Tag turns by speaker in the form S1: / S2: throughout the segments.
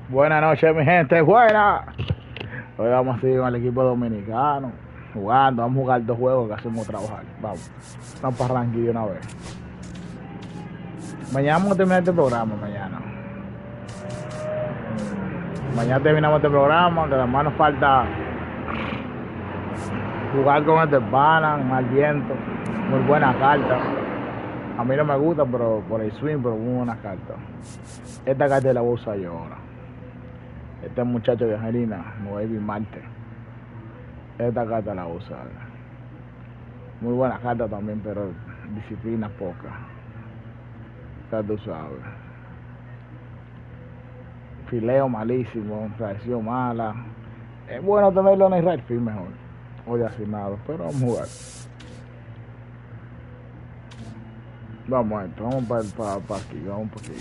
S1: Buenas noches, mi gente, buena. Hoy vamos a seguir con el equipo dominicano, jugando, vamos a jugar 2 juegos que hacemos trabajar. Vamos para arrancar de una vez. Mañana vamos a terminar este programa, Mañana terminamos este programa, que además nos falta jugar con este pana, mal viento, muy buena carta. A mí no me gusta, pero por el swing, pero muy buena carta. Esta carta la voy a usar yo ahora. Este muchacho de Angelina, nuevo Marte. Esta carta la voy a usar. Muy buena carta también, pero disciplina poca. Ya tú sabes. Fileo malísimo, reacción mala. Es bueno tenerlo en el right field mejor. Hoy asignado, pero vamos a jugar. Vamos a esto, vamos para aquí, vamos para aquí.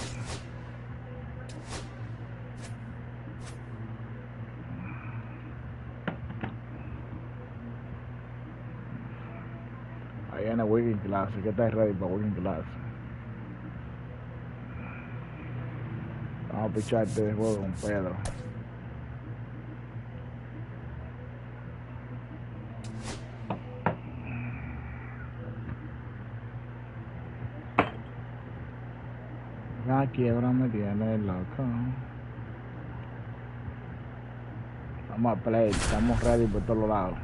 S1: Ahí en el Working Class, que está ready para Working Class. Vamos a pichar este juego con Pedro. La quiebra me tiene loco. Vamos a play, estamos ready por todos lados.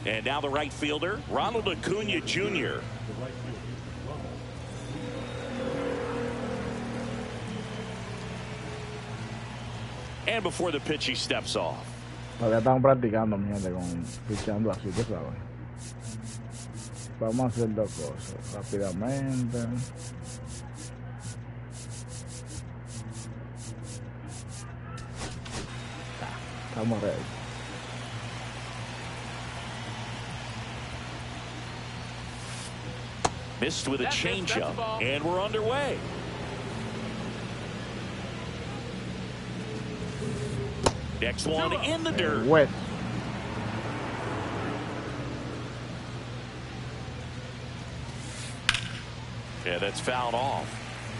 S2: And now the right fielder, Ronald Acuna Jr. And before the pitch, he steps off.
S1: Todavía estamos practicando, mi gente, con pichando así, que saben. Vamos a hacer 2 cosas rápidamente. Estamos ready.
S2: Missed with a changeup, and we're underway. Next one in the dirt.
S1: Wet.
S2: Yeah, that's fouled off.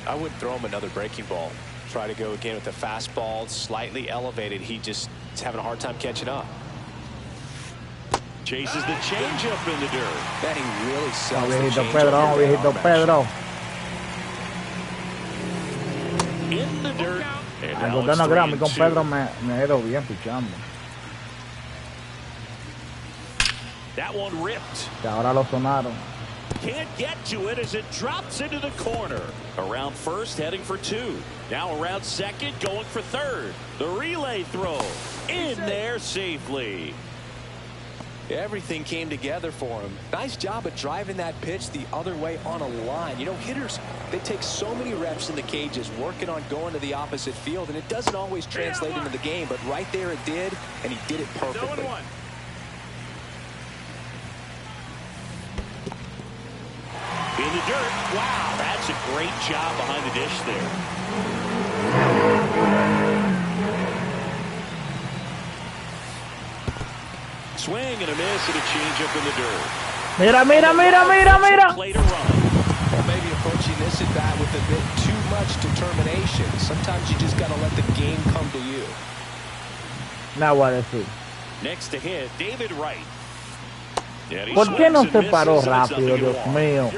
S3: I wouldn't throw him another breaking ball. Try to go again with the fastball, slightly elevated. He just is having a hard time catching up.
S2: Chases the changeup in the dirt.
S3: Then he really sells the
S1: Viejito
S3: changeup.
S1: Pedro, viejito Pedro.
S2: In the dirt.
S1: Algo que no creo, a mí con Pedro me ha ido bien pichando.
S2: That one ripped.
S1: Que ahora lo sonaron.
S2: Can't get to it as it drops into the corner. Around first, heading for 2. Now around second, going for third. The relay throw in there safely.
S3: Everything came together for him. Nice job of driving that pitch the other way on a line. You know, hitters, they take so many reps in the cages working on going to the opposite field, and it doesn't always translate into the game, but right there it did, and he did it perfectly.
S2: In the dirt. Wow, that's a great job behind the dish there. Swing and a miss and a changeup in the dirt.
S1: Mira.
S3: Well, maybe approaching this at bat with a bit too much determination. Sometimes you just got to let the game come to you.
S1: Now what is it?
S2: Next to hit, David Wright.
S1: ¿Por qué no se paró rápido, Dios mío?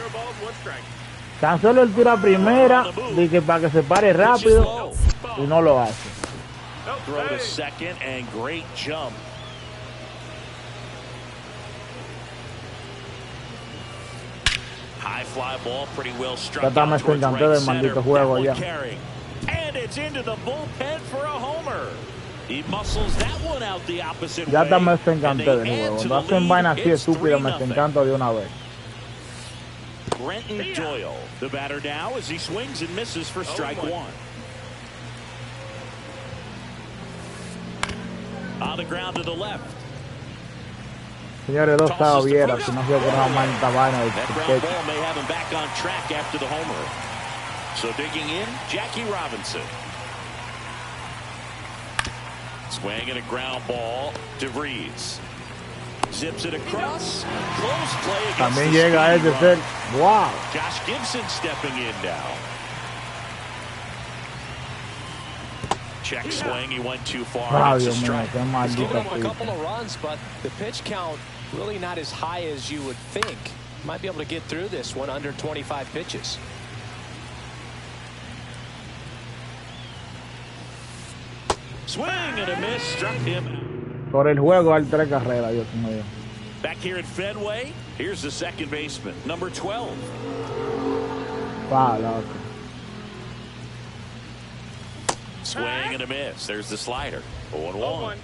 S1: Tan solo el tiro a primera, dije para que se pare rápido y no lo hace.
S2: Throw to second and great jump. High fly ball, pretty well struck out towards right center. That one carrying. And it's into the bullpen for a homer. He muscles that one out the opposite way.
S1: Ya está me encanté de nuevo. Cuando hacen vaina así estúpida me encanta de una vez.
S2: Brenton Doyle, the batter now as he swings and misses for strike 1. On the ground to the left.
S1: Señores, dos sábados vieras, si no se ocurre más esta vaina de
S2: That ground ball may have him back on track after the homer. So digging in, Jackie Robinson. Swing and a ground ball. DeVries zips it across. Close play against
S1: también
S2: the
S1: llega ese
S2: speedy
S1: ser.
S2: runner.
S1: Wow.
S2: Josh Gibson stepping in now. Check swing. He went too far. It's a strike.
S3: He's given him a couple of runs, but the pitch count really not as high as you would think. Might be able to get through this one under 25 pitches.
S2: Swing and a miss. Struck him.
S1: Por el juego al 3 carreras, Dios mío.
S2: Back here at Fenway, here's the second baseman, number 12.
S1: Wow, loco.
S2: Swing and a miss. There's the slider. 0-1.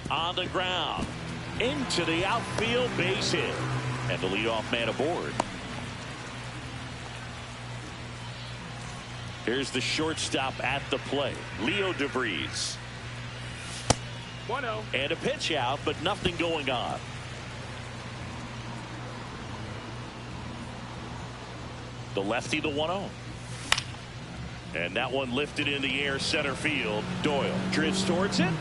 S2: On the ground. Into the outfield, base hit. And the leadoff man aboard. Here's the shortstop at the plate, Leo DeVries. 1-0. And a pitch out, but nothing going on. The lefty, the 1-0. And that one lifted in the air, center field. Doyle drifts towards it.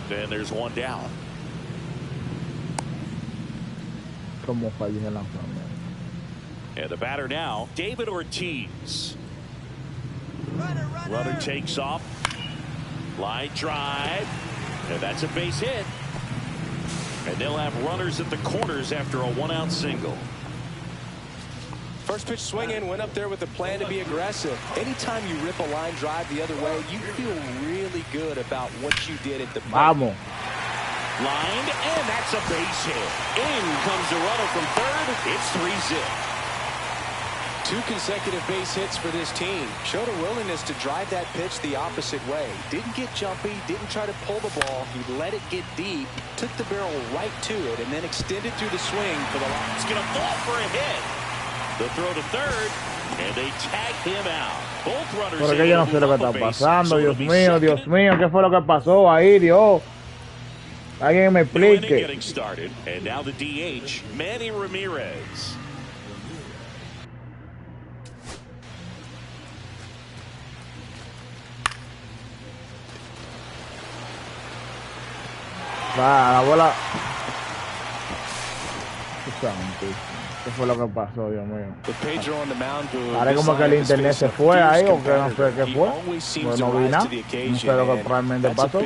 S2: Then there's one down.
S1: Como falló en el lanzamiento.
S2: And the batter now, David Ortiz. Runner takes off. Line drive. And that's a base hit. And they'll have runners at the corners after a 1-out single.
S3: First pitch swinging, went up there with a plan to be aggressive. Anytime you rip a line drive the other way, you feel really good about what you did at the plate.
S1: Vamos.
S2: Lined, and that's a base hit. In comes the runner from third. It's 3-zip.
S3: 2 consecutive base hits for this team. Showed a willingness to drive that pitch the opposite way. Didn't get jumpy, didn't try to pull the ball. He let it get deep, took the barrel right to it, and then extended through the swing for the line.
S2: It's going to fall for a hit. The throw to third, and they tag him out. Both runners.
S1: Porque yo no sé lo que está pasando, Dios mío, Dios mío, ¿qué fue lo que pasó ahí, Dios? Alguien me explique.
S2: Getting started, and now the DH, Manny Ramirez.
S1: Va, la bola. ¿Qué fue lo que pasó, Dios mío? Ahora como que el internet se fue ahí o que no sé qué fue. Pues no vi nada. No sé lo que realmente pasó.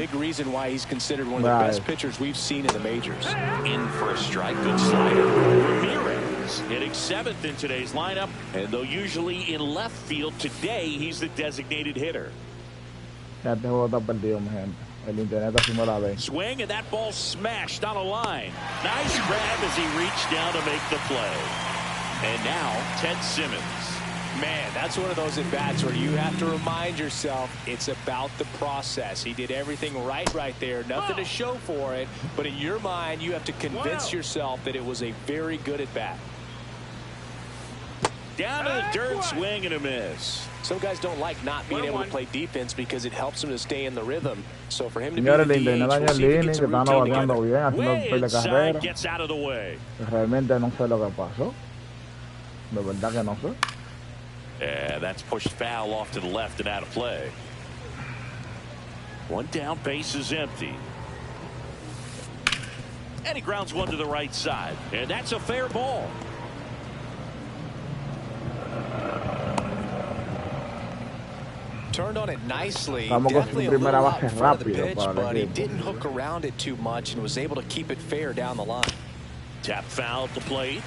S2: In for a strike, good slider. Ramirez hitting 7th in today's lineup, and though usually in left field, today he's the designated hitter.
S1: Ya este juego está perdido, mi gente. El internet así me la ve.
S2: Swing and that ball smashed on a line. Nice grab as he reached down to make the play. And now Ted Simmons.
S3: Man, that's one of those at-bats where you have to remind yourself it's about the process. He did everything right there. Nothing to show for it. But in your mind, you have to convince yourself that it was a very good at-bat.
S2: Down to the dirt, swing and a miss.
S3: Some guys don't like not being able to play defense because it helps them to stay in the rhythm. So for him to be the DH, we'll see if he gets a routine together.
S2: Way inside, gets out of the way.
S1: Realmente no sé lo que pasó. De verdad que no sé.
S2: Yeah, that's pushed foul off to the left and out of play. One down, base is empty. And he grounds one to the right side. And that's a fair ball.
S3: Turned on it nicely.
S1: Vamos con su primera base rápido para
S3: but he didn't hook around it too much and was able to keep it fair down the line.
S2: Tap foul at the plate.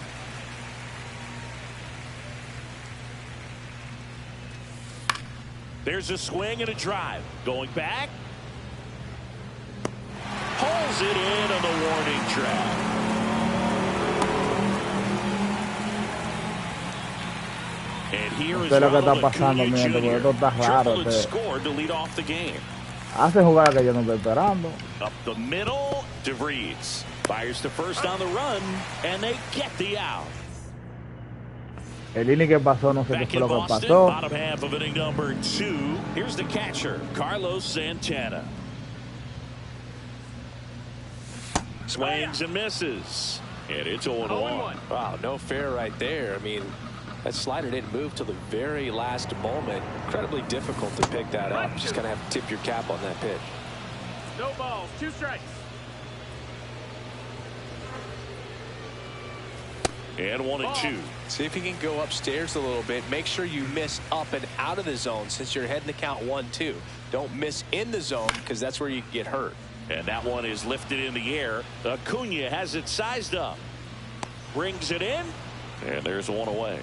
S2: There's a swing and a drive. Going back. Pulls it in on the warning track. And here is
S1: lo que está pasando, mi gente, porque esto está raro.
S2: Scored to lead off the game.
S1: Hace jugada que yo no estoy esperando.
S2: Up the middle, DeVries fires to first on the run, and they get the out.
S1: El inning que pasó, no sé qué
S2: Back
S1: fue
S2: in
S1: lo que
S2: Boston,
S1: pasó.
S2: bottom half of inning number 2. Here's the catcher, Carlos Santana. Swings and misses. And it's 0-1.
S3: Wow, no fair right there. I mean, that slider didn't move till the very last moment. Incredibly difficult to pick that up. Just kind of have to tip your cap on that pitch.
S4: No balls, 2 strikes.
S2: And 1-2.
S3: See if you can go upstairs a little bit. Make sure you miss up and out of the zone since you're heading the count 1-2. Don't miss in the zone because that's where you can get hurt.
S2: And that one is lifted in the air. Acuna has it sized up. Brings it in. And there's one away.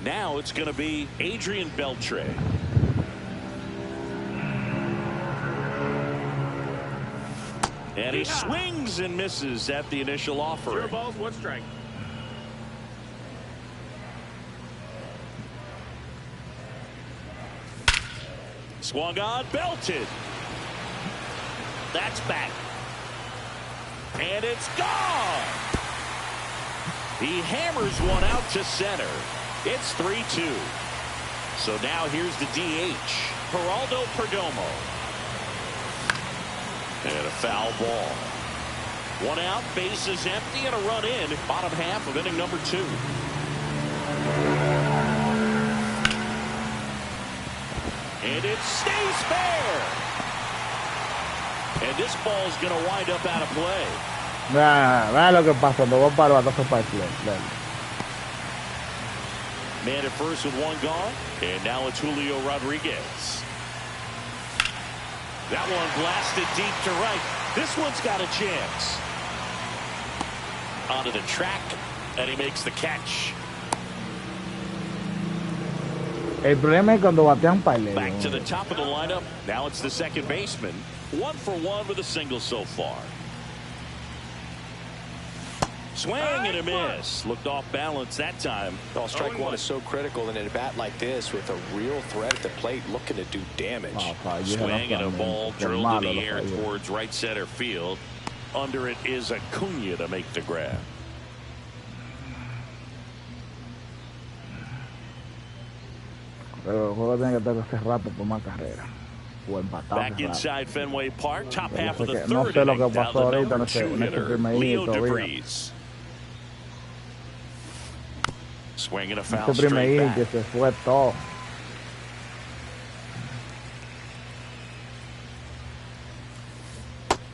S2: Now it's going to be Adrian Beltre. And he swings and misses at the initial offering.
S4: 0 balls, 1 strike.
S2: Swung on, belted. That's back. And it's gone. He hammers one out to center. It's 3-2. So now here's the DH, Geraldo Perdomo. And a foul ball. 1 out, base is empty, and a run in. Bottom half of inning number 2. And it stays fair. And this ball is going to wind up out of play.
S1: Vea lo que pasó. Me voy para el batazo para el play.
S2: Man at first with 1 gone. And now it's Julio Rodriguez. That one blasted deep to right. This one's got a chance. Onto the track, and he makes the catch.
S1: El problema es cuando batean para el
S2: Back to the top of the lineup. Now it's the second baseman. 1 for 1 with a single so far. Swing and a miss. Looked off balance that time.
S3: Oh, strike 1 is so critical in a bat like this with a real threat at the plate looking to do damage.
S2: Swing and a ball drilled in the air towards right center field. Under it is Acuna to make the grab.
S1: Pero el juego tiene que estar hace rato por más carrera. O empatado.
S2: Back inside Fenway Park, top half of the third
S1: no sé lo que
S2: inning. Now
S1: pasó
S2: the
S1: ahorita
S2: number
S1: en
S2: 2
S1: este
S2: hitter,
S1: primer
S2: Leo
S1: inning todavía.
S2: DeVries. Swinging a foul
S1: Este primer
S2: straight
S1: inning que
S2: back.
S1: se fue todo.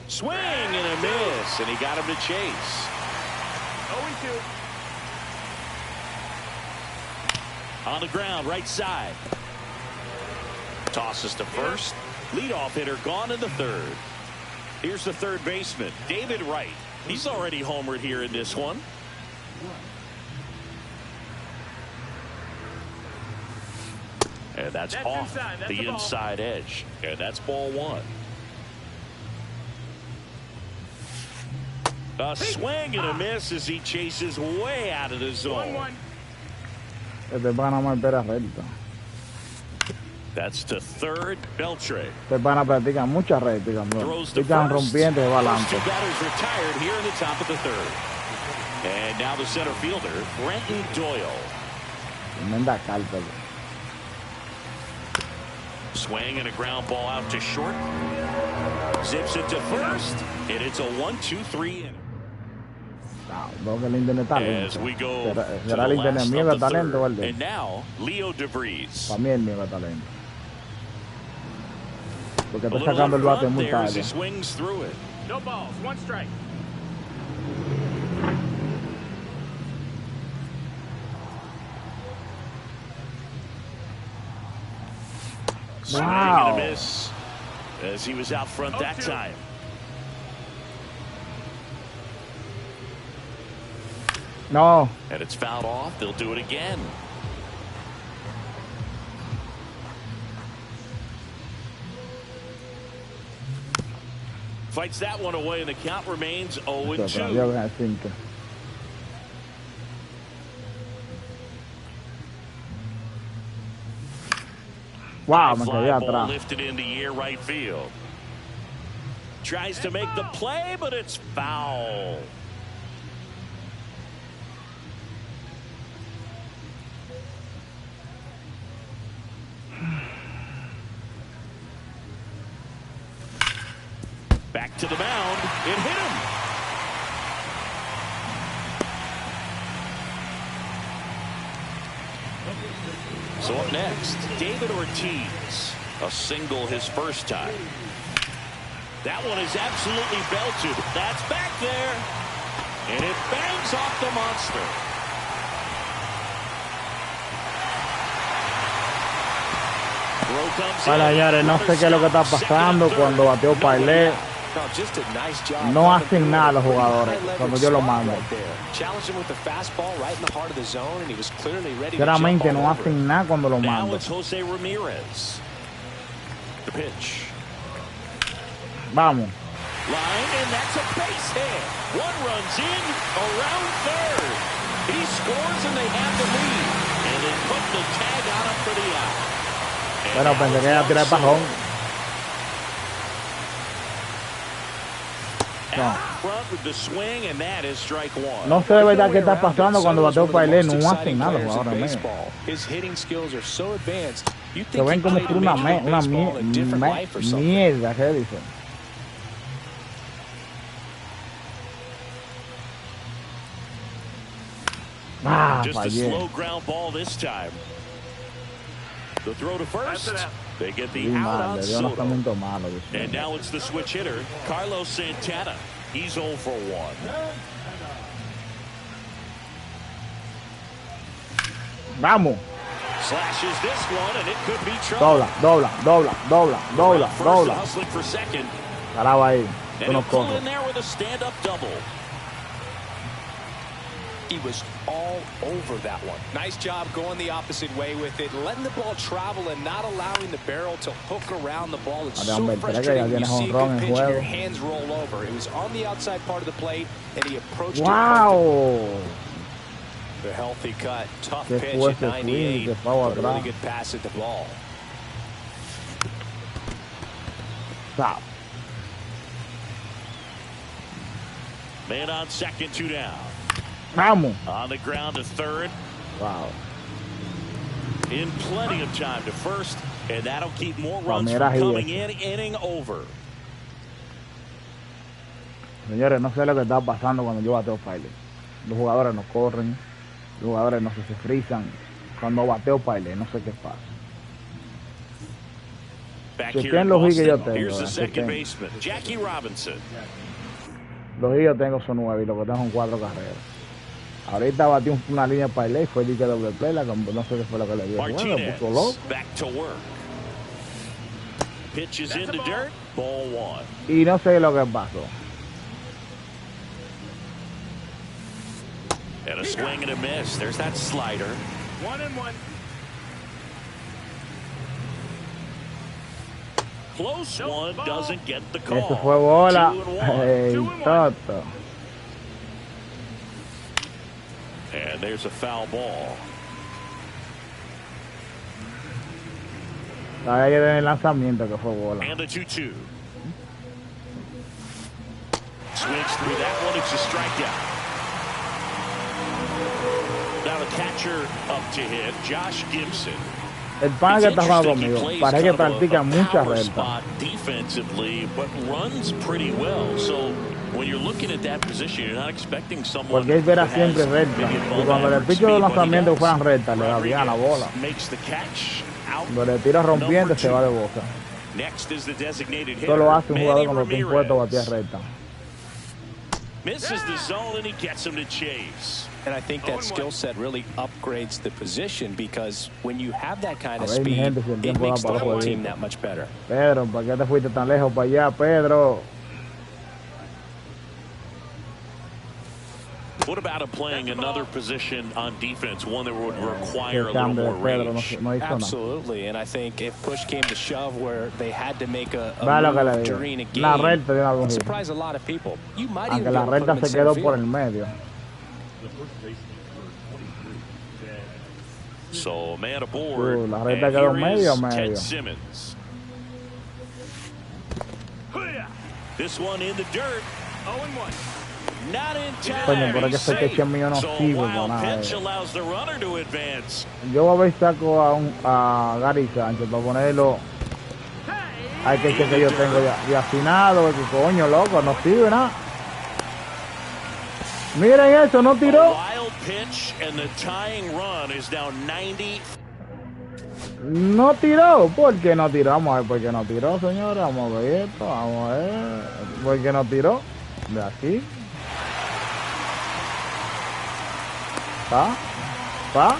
S2: Swing and a miss, and he got him to chase.
S4: 0-2.
S2: On the ground, right side. Tosses to first. Leadoff hitter gone in the third. Here's the third baseman, David Wright. He's already homered here in this one. And that's off the inside edge. And that's ball 1. A swing and a miss as he chases way out of the zone.
S4: 1-1.
S1: Este pana más espera recta.
S2: That's to third, Beltre.
S1: Este pana practica mucha recta.
S2: Throws to
S1: Pican
S2: first.
S1: rompiente de
S2: First
S1: balance.
S2: 2 batters retired here in the top of the third. And now the center fielder, Brenton Doyle.
S1: Tremenda carta.
S2: Swing and a ground ball out to short. Zips it to first. And it's a 1-2-3 inning.
S1: Veo que el internet está
S2: As
S1: lento.
S2: we go to
S1: ¿Será
S2: the
S1: el internet
S2: last
S1: mío
S2: of
S1: que
S2: the
S1: está lento o el
S2: third.
S1: de él?
S2: And now, Leo DeVries.
S1: Para mí el mío que está lento. Porque
S2: A
S1: está
S2: little
S1: sacando el bate
S2: up
S1: muy
S2: there as he
S1: tarde.
S2: swings through it.
S4: No balls, 1 strike.
S2: Swing
S1: Wow.
S2: and a miss as he was out front that
S4: 0-2.
S2: time.
S1: No.
S2: And it's fouled off. They'll do it again. Fights that one away, and the count remains 0-2.
S1: Wow, me
S2: Fly
S1: quedé
S2: ball
S1: atrás.
S2: lifted in the air right field. Tries to make the play, but it's foul. Back to the mound. It hit him. So up next, David Ortiz. A single his first time. That one is absolutely belted. That's back there. And it bangs off the monster.
S1: Para señores, no sé qué es lo que está pasando cuando bateó Pailé. No hacen nada los jugadores cuando yo lo mando. Sinceramente no hacen nada cuando lo mando. Vamos.
S2: Line, and that's a base hit. One runs in, around third. He scores and they have the lead. And they put the tag on him for the out.
S1: Bueno, pensé que iba a tirar el bajón. No sé de verdad qué está pasando cuando bateó Pailé. No hacen nada los jugadores. Se ven como por una mierda, ¿qué dicen? Ah, fallé.
S2: The throw to first. They get the out on Soto. And now it's the switch hitter, Carlos Santana. He's 0 for 1.
S1: Vamos.
S2: Slashes this one, and it could be trouble.
S1: Dobla.
S2: Hustling for second.
S1: Paraba ahí.
S2: And he'll pull in there with a stand-up double.
S3: He was all over that one. Nice job going the opposite way with it, letting the ball travel and not allowing the barrel to hook around the ball. It's so frustrating. You see a good pitch and your hands roll over. It was on the outside part of the plate, and he approached it perfectly. The healthy cut, tough pitch at 98, but a really good pass at the ball.
S1: Stop.
S2: Man on second, 2 down.
S1: Vamos.
S2: On the ground to third.
S1: Wow.
S2: In plenty of time to first, and that'll keep more runs from coming in. Inning over.
S1: Señores, no sé lo que está pasando cuando yo bateo Pailé. Los jugadores no corren, los jugadores no se frizan. Cuando bateo Pailé, no sé qué pasa. Chequen los hits que yo tengo.
S2: Here's the second baseman, Jackie Robinson.
S1: Los hits yo tengo son 9 y lo que tengo son 4 carreras. Ahorita batió una línea para el fue el que doble play, no sé qué fue lo que le dio. Bueno, puso loco. Y no sé lo que pasó.
S2: And a swing and a miss. There's that slider.
S4: 1-1.
S2: Close one, doesn't get the call.
S1: Eso fue bola. Hey, Toto.
S2: And there's a foul ball.
S1: Ahí en el lanzamiento que fue bola.
S2: And the 2-2. Swings through that one. It's a strikeout. Now the catcher up to hit, Josh Gibson.
S1: El pana que está jugando conmigo parece que practica muchas rectas.
S2: Defensively, but runs pretty well. So when you're looking at that position, you're not expecting someone.
S1: Porque él verá siempre recta. Y cuando le picho de lanzamiento fueran rectas, le da bien a la bola. Cuando le tira rompiendo, se va de boca. Solo hace un jugador cuando está impuesto a batir recta.
S2: Misses the zone and he gets him to chase.
S3: And I think that skill set really upgrades the position because when you have that kind of speed, it makes the whole team that much better.
S1: Pedro, ¿para qué te fuiste tan lejos para allá, Pedro?
S2: What about him playing another position on defense, one that would require a little more range?
S3: Absolutely, and I think if push came to shove where they had to make a move during a game, it surprised a lot of people. You might even
S1: la recta se quedó por el medio.
S2: So man aboard,
S1: la recta quedó medio.
S2: Ted Simmons. This one in the dirt.
S4: 0-1.
S2: Not in
S1: Coño,
S2: time.
S1: pero es que
S2: He's
S1: ese catcher
S2: safe.
S1: mío no
S2: So a
S1: sirve para
S2: wild
S1: nada.
S2: pitch allows the runner to advance.
S1: Yo voy a ver si saco a Gary Sánchez para ponerlo al catcher que yo tengo ya afinado, que coño, loco, no sirve nada. Miren eso, no
S2: A
S1: tiró.
S2: wild pitch and the tying run is now 90.
S1: No tiró. ¿Por qué no tiró? Vamos a ver por qué no tiró, señora. Vamos a ver esto. Vamos a ver. ¿Por qué no tiró? De aquí. Pa.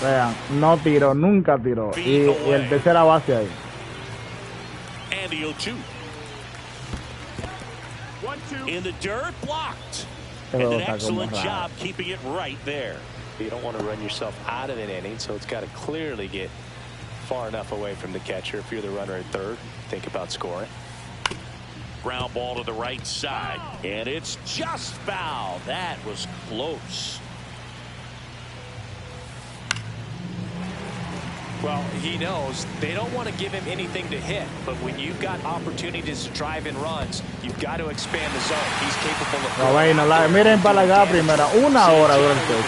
S1: Vean, no tiró, nunca tiró. Y el tercera base ahí.
S2: Andy 0-2.
S4: 1-2.
S2: In the dirt, blocked.
S1: Este
S2: And
S1: juego
S2: an
S1: está como
S2: excellent
S1: raro.
S2: job keeping it right there.
S3: You don't want to run yourself out of an inning, so it's got to clearly get far enough away from the catcher. If you're the runner at third, think about scoring.
S2: Ground ball to the right side, and it's just foul. That was close.
S3: Well, he knows they don't want to give him anything to hit, but when you've got opportunities to drive in runs, you've got to expand the zone. He's capable of.
S1: No, bueno, miren para la primera. Una hora dura el juego.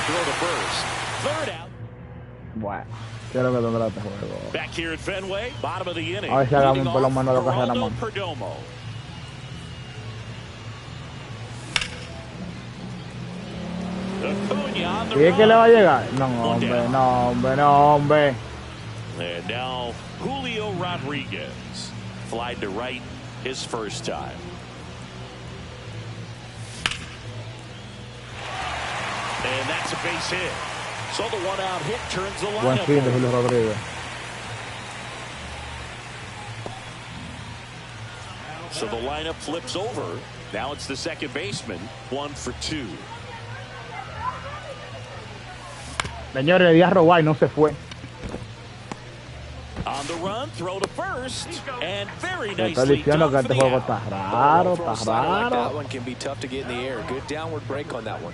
S2: Third out.
S1: Bueno, quiero que tendrá este juego.
S2: Back here at Fenway, bottom of the inning.
S1: A ver si hagamos
S2: Leading
S1: por lo
S2: off,
S1: menos lo que sea la
S2: Geraldo
S1: mano.
S2: Perdomo. Acuna on the
S1: ¿Y es que le
S2: run.
S1: va a llegar? No, hombre, no, hombre, no, hombre.
S2: And now Julio Rodriguez flied to right his first time. And that's a base hit. So the one out hit turns the
S1: Buen fin de
S2: lineup.
S1: Julio Rodríguez.
S2: So the lineup flips over. Now it's the second baseman, 1 for 2.
S1: Señores, le di a robar y no se fue.
S2: On the run, throw to first, and very
S1: Me está
S2: nicely
S1: diciendo que
S2: done for
S1: este
S2: the
S1: juego
S2: out.
S1: está raro,
S3: Throw a
S1: está
S3: slider like that
S1: raro.
S3: one can be tough to get in the air. Good downward break on that one.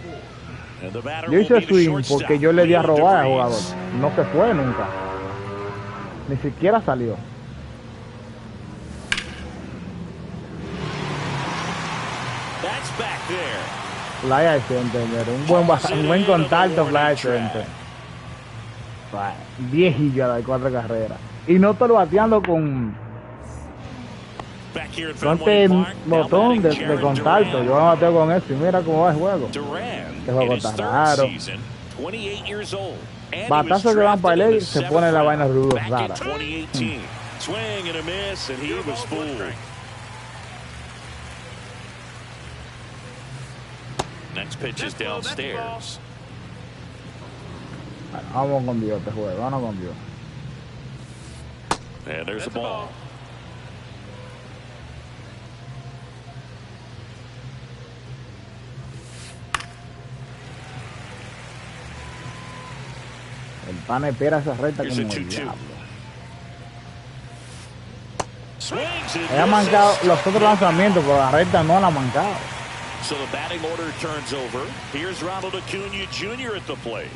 S2: And the batter
S1: Yo
S2: will
S1: hice
S2: be the
S1: swing
S2: shortstop,
S1: porque yo le di a
S2: Leo
S1: robar al
S2: DeVries.
S1: jugador. No se fue nunca. Ni siquiera salió.
S2: That's back there.
S1: Fly decente, señores. Un buen contacto, fly decente. 10 gigas de 4 carreras. Y no estoy bateando con
S2: Back here at
S1: este
S2: Fenway Park, now
S1: botón
S2: batting
S1: de
S2: Jarren
S1: contacto.
S2: Duran.
S1: Yo me bateo con eso y mira cómo va el juego.
S2: Duran,
S1: Este juego
S2: in his
S1: está
S2: third
S1: raro.
S2: season, 28 years old. And he was
S1: Batazos que van para
S2: drafted in
S1: él
S2: the
S1: se pone
S2: 7th
S1: la vaina
S2: round
S1: rudo
S2: back in
S1: rara.
S2: 2018. Swing and a miss, and he was fooled. Next pitch is downstairs.
S1: Vamos con Dios este juego, vamos con Dios.
S2: And there's the ball.
S1: El pana espera esa recta
S2: Here's
S1: como
S2: a
S1: el
S2: 2-2.
S1: diablo.
S2: Swings and
S1: Él ha mancado
S2: misses.
S1: los otros lanzamientos, pero la recta no la ha mancado.
S2: So the batting order turns over. Here's Ronald Acuna Jr. at the plate.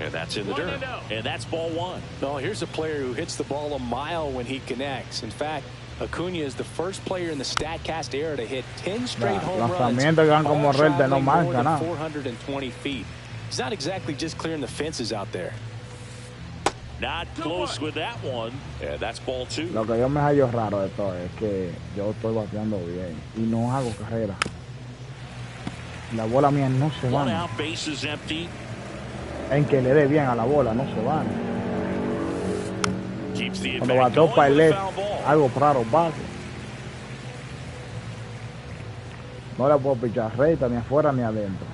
S2: And that's in the dirt. And that's ball one.
S3: No, here's a player who hits the ball a mile when he connects. In fact, Acuna is the first player in the StatCast era to hit 10 straight home runs,
S1: Lanzamientos que van como
S3: all
S1: recta no
S3: traveling more
S1: manca
S3: than
S1: nada.
S3: 420 feet. He's not exactly just clearing the fences out there.
S2: Not close with that one. And that's ball two.
S1: Lo que yo me hallo raro de todo es que yo estoy bateando bien y no hago carrera. La bola mía no se
S2: One
S1: van.
S2: out, base is empty.
S1: En que le dé bien a la bola, no se van.
S2: Keeps the
S1: Cuando
S2: advance
S1: bateo
S2: going
S1: para el
S2: with
S1: left,
S2: foul ball.
S1: algo raro pasa. No le puedo pichar recta ni afuera ni adentro.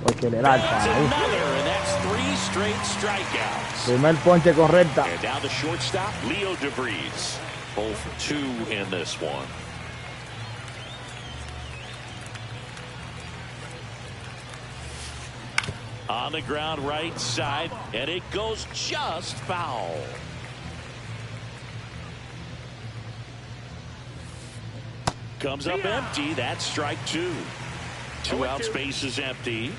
S1: Porque le da el
S2: That's
S1: palo.
S2: another, and that's 3 straight strikeouts.
S1: Primer ponche con recta.
S2: And down the shortstop, Leo DeVries. 0 for 2 in this one. On the ground right side, and it goes just foul. Comes up empty. That's strike 2. 2 outs, base is empty.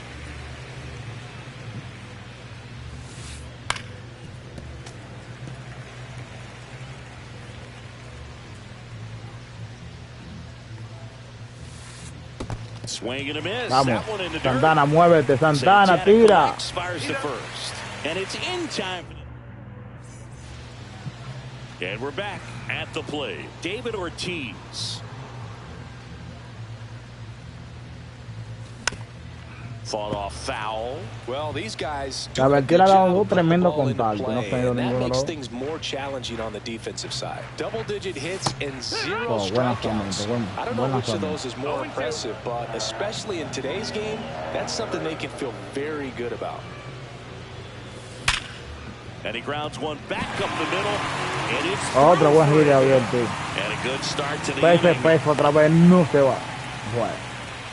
S2: Swing and a miss.
S1: Vamos,
S2: That one in the dirt.
S1: Santana, muévete, Santana,
S2: Santana
S1: tira.
S2: collects, fires to first. And it's in time. And we're back at the plate. David Ortiz. Fought off foul.
S3: Well, these guys
S1: La
S3: do a
S1: Vertier
S3: good
S1: ha dado
S3: job
S1: un
S3: of putting the
S1: tremendo
S3: ball into
S1: contacto, no
S3: play,
S1: ha tenido
S3: and that
S1: ninguno de
S3: makes
S1: los
S3: things more challenging on the defensive side. Double-digit hits and 0
S1: Oh, buen
S3: strikeouts.
S1: lanzamiento,
S3: I don't know
S1: buen
S3: which of
S1: lanzamiento.
S3: those is more impressive, but especially in today's game, that's something they can feel very good about.
S2: And he grounds one back up the middle. And it's
S1: Otro buen
S2: through
S1: hit de
S2: for him.
S1: Abierto.
S2: And a good start to the
S1: Pese,
S2: inning.
S1: pese, otra vez no se va. Bueno.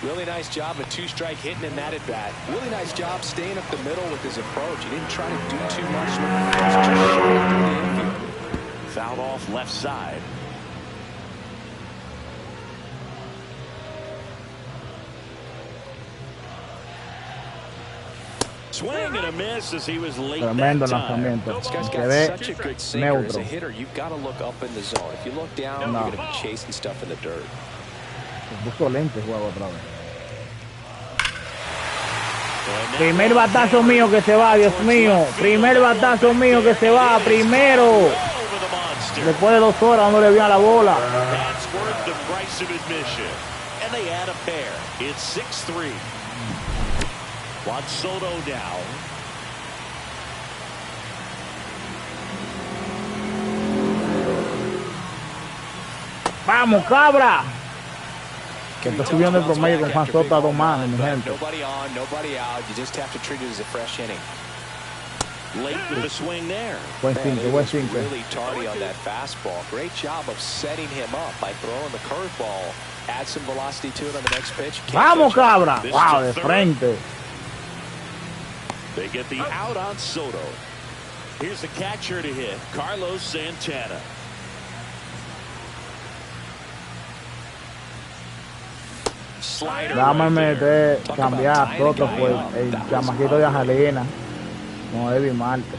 S3: Really nice job of two-strike hitting in that at-bat. Really nice job staying up the middle with his approach. He didn't try to do too much. Just shot it through the infield.
S2: Fouled off left side. Swing and a miss as he was late
S1: Tremendo
S2: that time.
S1: lanzamiento.
S3: This guy's
S1: Se
S3: got
S1: ve
S3: such a good sinker. As a
S1: neutro.
S3: hitter, you've got to look up in the zone. If you look down,
S1: No.
S3: you're going to be chasing stuff in the dirt.
S1: Se puso lento el juego otra vez.
S2: And now
S1: Primer batazo mío que se va, Dios mío. Primer batazo mío que se va, primero.
S2: over the monster.
S1: Después de 2 horas no le vio a la bola.
S2: That's worth the price of admission. And they add a pair. It's 6-3. Juan Soto now.
S1: Vamos, cabra. Que está subiendo el promedio con Juan Soto a 2 manos, mi gente.
S3: Nobody on, nobody out. You just have to treat it as a fresh inning.
S2: Late with the swing there.
S1: Buen
S3: Man,
S1: 5,
S3: it
S1: buen
S3: was
S1: 5.
S3: really tardy on that fastball. Great job of setting him up by throwing the curveball. Add some velocity to it on the next pitch. Can't
S1: Vamos,
S3: touch it.
S1: cabra.
S2: This
S1: Wow,
S2: to
S1: de
S2: third.
S1: frente.
S2: They get the out on Soto. Here's the catcher to hit, Carlos Santana. Slider
S1: Dame
S2: right there.
S1: meter,
S3: Talk about
S1: cambiar
S3: tying
S1: todo
S3: a guy
S1: pues
S3: up.
S1: el
S3: That was
S1: chamaquito de Ajalina. Como Eddie Marte.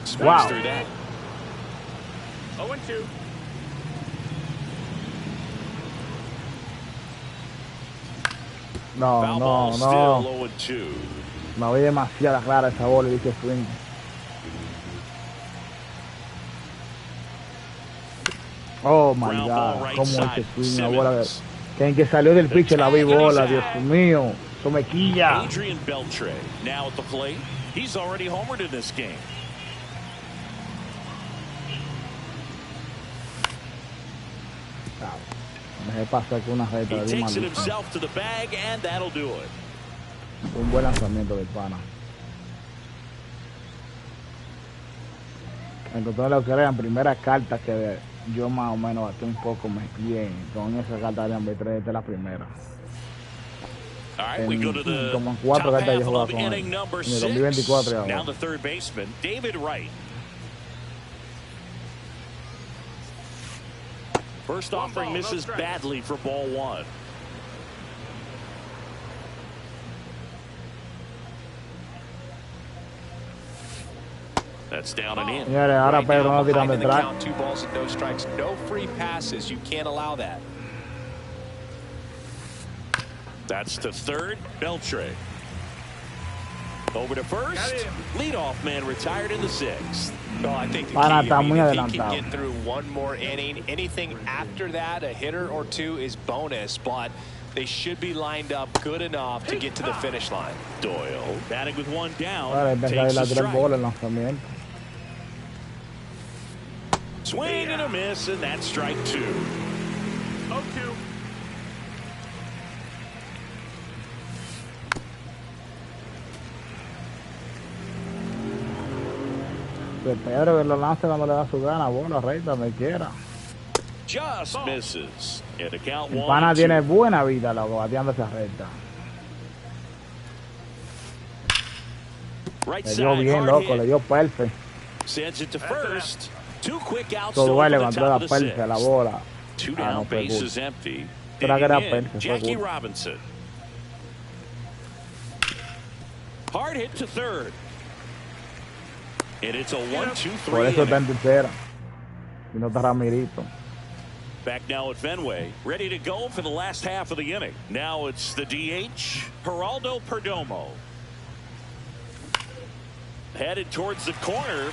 S2: Swings
S1: Wow.
S2: through that.
S4: 0-2.
S1: No,
S2: Foul
S1: no,
S2: ball
S1: no.
S2: still 0-2.
S1: Me vi demasiada clara esa bola y dije swing. Oh my
S2: Ground ball
S1: God,
S2: right
S1: cómo
S2: side,
S1: ese swing, una bola
S2: Simmons.
S1: que en que salió del pitcher la vi bola, Dios mío, eso me quilla.
S2: Adrian Beltre now at the plate. He's already homered in this game.
S1: Me dejé pasar con una recta
S2: He
S1: de
S2: takes it
S1: malísimo.
S2: himself to the bag, and that'll do it.
S1: Un buen lanzamiento del pana. Encontré lo que eran primeras cartas que yo más o menos batí un poco bien. Con esa carta de Ambetre, esta es la primera.
S2: All right, we go to the
S1: Como en 4
S2: top
S1: cartas yo
S2: half
S1: jugaba
S2: of
S1: con él.
S2: inning number
S1: En el
S2: 6.
S1: 2024 y
S2: Now
S1: ahora.
S2: the third baseman, David Wright. First
S4: One
S2: offering
S4: ball, no
S2: misses
S4: strike.
S2: badly for ball 1. That's down and in.
S1: Señores, ahora
S3: Right
S1: Pedro
S3: now,
S1: no tiran
S3: behind in the
S1: detrás.
S3: count, 2 balls and no strikes. No free passes. You can't allow that.
S2: That's to third, Beltre. Over to first.
S4: Got him.
S2: Leadoff man retired in the 6th.
S3: Well, I think the
S1: Pana
S3: key,
S1: está
S3: I mean,
S1: muy
S3: if he
S1: adelantado.
S3: can get through one more inning, anything after that, a hitter or 2 is bonus, but they should be lined up good enough to get to the finish line.
S2: Doyle batting with 1 down.
S1: Ahora empezar
S2: Takes
S1: a
S2: a
S1: tirar
S2: strike.
S1: bola el lanzamiento.
S2: Swing and a miss, and that's strike 2.
S4: 0-2.
S1: Pues Pedro que lo lanza cuando le da su gana, bola recta, donde quiera.
S2: Just misses. And a count
S1: El
S2: 1
S1: pana
S2: and 2.
S1: tiene buena vida, loco, bateando esa recta.
S2: Right
S1: Le dio
S2: side,
S1: bien,
S2: hard
S1: loco,
S2: hit.
S1: le dio perfect.
S2: Sends it to first. 2 quick outs
S1: Todo
S2: over
S1: le
S2: the
S1: levantó
S2: top
S1: la
S2: of the
S1: perfect a la
S2: 6th.
S1: bola.
S2: 2
S1: Ah,
S2: down,
S1: no fue
S2: bases
S1: good.
S2: empty.
S1: Era que era
S2: Digging in,
S1: perfect, fue
S2: Jackie
S1: good.
S2: Robinson. Hard hit to third. And it's a 1-2-3
S1: Por eso está
S2: inning.
S1: en tercera. Y no está Ramirito.
S2: Back now at Fenway, ready to go for the last half of the inning. Now it's the DH, Geraldo Perdomo. Headed towards the corner.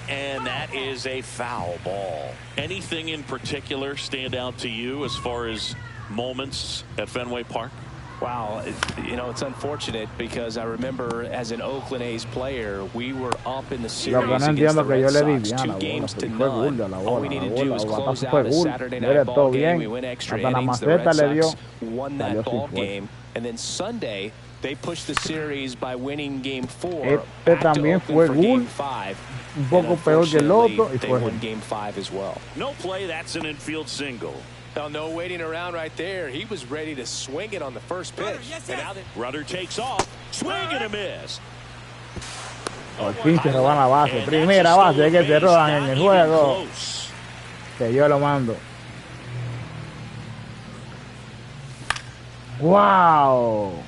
S2: And that is a foul ball. Anything in particular stand out to you as far as moments at Fenway Park?
S3: Wow, it's unfortunate because I remember as an Oakland A's player, we were up in the series against the Red Sox 2-0. All we needed to do was close out a Saturday night ball game. We went extra innings. The Red Sox won that ball game. And then Sunday, they pushed the series by winning Game 4 back to Oakland for Game 5.
S1: Un poco peor que el otro y
S3: they
S1: fue
S3: won Game 5 as well.
S2: No play, that's an infield single.
S3: No waiting around right there. He was ready to swing it on the first pitch.
S2: Runner takes off. Swing and a miss.
S1: Por fin se roban la base. Primera base es que se roban en el juego. Que yo lo mando. ¡Wow!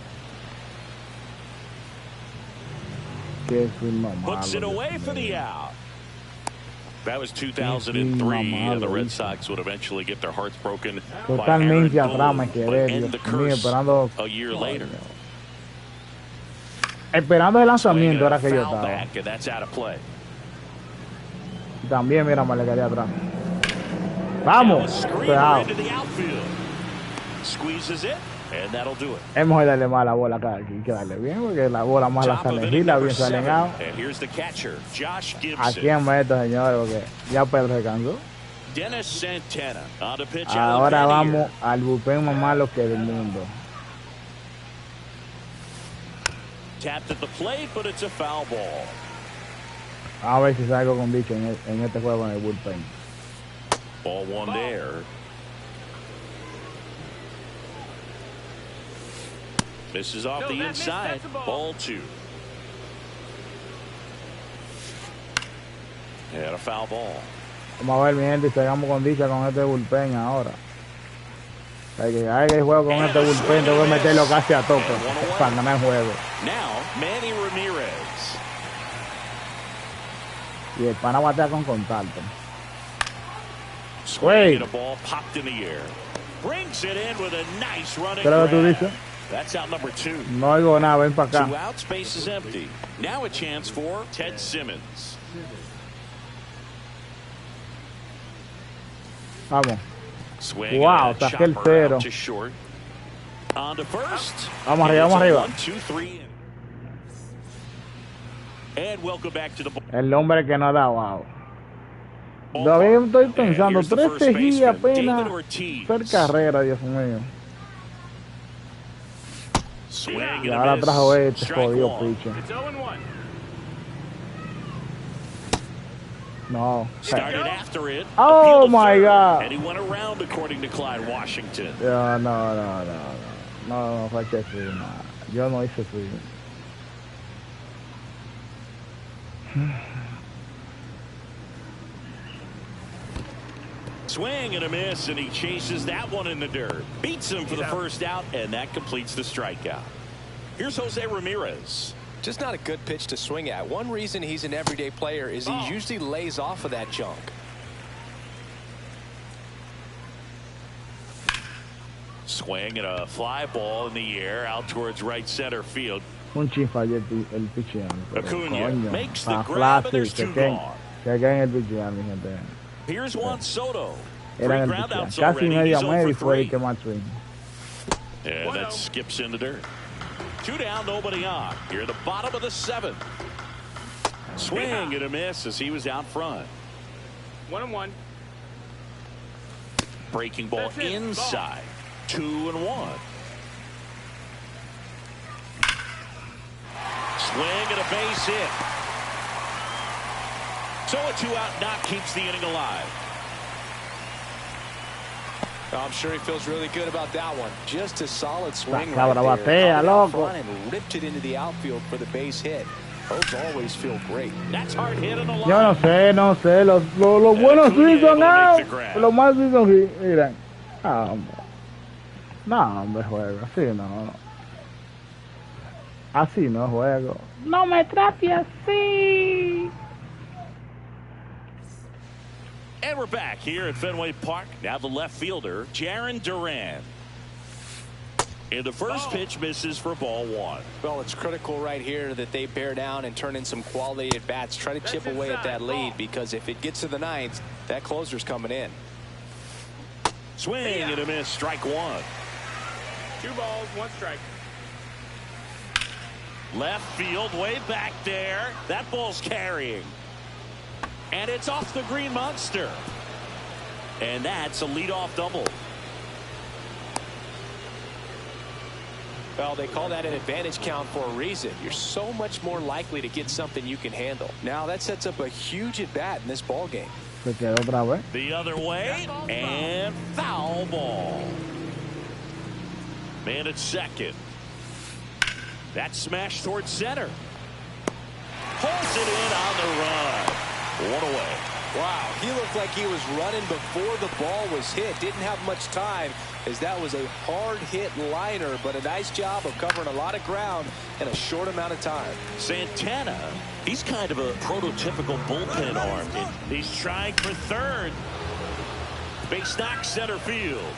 S1: Qué swing más malo.
S2: Puts it away for the out. That was 2003, and the Red Sox would eventually get their hearts broken
S1: Totalmente atrás me quedé,
S2: and the
S1: Dios mío,
S2: curse
S1: esperando
S2: a year later.
S1: Esperando el lanzamiento era que yo
S2: Foul
S1: estaba.
S2: back, and that's out of play.
S1: También, mira, me le quedé atrás. Vamos, cuidado.
S2: Into the outfield. Squeezes it, and that'll do it.
S1: Es mejor darle más la bola acá, hay que darle bien, porque la bola más la sale gila, bien salen out.
S2: And here's the catcher, Josh Gibson.
S1: ¿A quién meto, señores? Porque ya Pedro se cansó.
S2: Dennis Santana on the pitch.
S1: Ahora vamos al bullpen más malo que del mundo.
S2: Tapped at the plate, but it's a foul ball.
S1: A ver si salgo con dicho en este juego en el bullpen.
S2: Ball one there. Misses off the inside. Ball two. And a foul ball.
S1: Vamos a ver, mi gente, si hagamos con dicha con este bullpen ahora. Hay que el juego con este bullpen, tengo que meterlo casi a tope para ganar el juego.
S2: Now, Manny Ramirez.
S1: Y el pana batea con contacto.
S2: Swing, a ball popped in the air. Brings it in with a nice running
S1: ¿Qué es lo que tú
S2: grab.
S1: dices?
S2: That's out number two.
S1: No oigo nada, ven para acá.
S2: 2 out, space is empty. Now a chance for Ted Simmons.
S1: Vamos.
S2: Swing,
S1: Wow, saqué el cero.
S2: to short. On to first.
S1: Vamos arriba, vamos arriba.
S2: 1, 2, 3. And welcome back to the ball.
S1: El hombre que no da, wow. Todavía estoy pensando, 3 seguidas apenas. Hacer carrera, Dios mío.
S2: Swing
S1: Y ahora trajo este
S2: Strike
S1: jodido
S2: one.
S1: pitcher.
S4: It's 0-1.
S1: No.
S2: Started after it.
S1: Oh
S2: Appealed
S1: my
S2: third,
S1: God.
S2: And he went around according to Clyde Washington.
S1: No, fue que swing, no. Yo no hice swing.
S2: Swing and a miss, and he chases that one in the dirt. Beats him for the first out, and that completes the strikeout. Here's Jose Ramirez.
S3: Just not a good pitch to swing at. One reason he's an everyday player is he usually lays off of that junk.
S2: Swing and a fly ball in the air out towards right center field.
S1: Un chin fallé el picheo.
S2: Acuna makes the grab, and there's 2 gone.
S1: Que hagan el picheo, mi gente.
S2: Here's Juan Soto.
S1: Era el picheo. Casi media media y fue el que más swing.
S2: And that skips in the dirt. 2 down, nobody on. Here at the bottom of the 7th. Swing and a miss as he was out front.
S4: 1-1.
S2: Breaking ball inside. 2-1. Swing and a base hit. So a 2-out knock keeps the inning alive.
S3: I'm sure he feels really good about that one. Just a solid swing
S1: Cabra
S3: right there.
S1: batea, loco.
S3: And ripped it into the outfield for the base hit. Those always feel great.
S2: That's hard hit on the line.
S1: Yo no sé. Los buenos swings son out. Los más swings son hit. Miren. No, hombre, juego. Así no. Así no juego. No me trate así.
S2: And we're back here at Fenway Park. Now the left fielder, Jarren Duran. And the first pitch misses for ball one.
S3: Well, it's critical right here that they bear down and turn in some quality at bats. Try to chip away at that lead, because if it gets to the ninth, that closer's coming in.
S2: Swing and a miss. Strike one.
S4: 2 balls, 1 strike.
S2: Left field, way back there. That ball's carrying. And it's off the green monster. And that's a leadoff double.
S3: Well, they call that an advantage count for a reason. You're so much more likely to get something you can handle. Now that sets up a huge at bat in this ball game.
S2: The other way, and foul ball. Man at second. That smash towards center. Pulls it in on the run. One away.
S3: Wow, he looked like he was running before the ball was hit. Didn't have much time, as that was a hard hit liner, but a nice job of covering a lot of ground in a short amount of time.
S2: Santana, he's kind of a prototypical bullpen arm. He's trying for third. Base knock center field.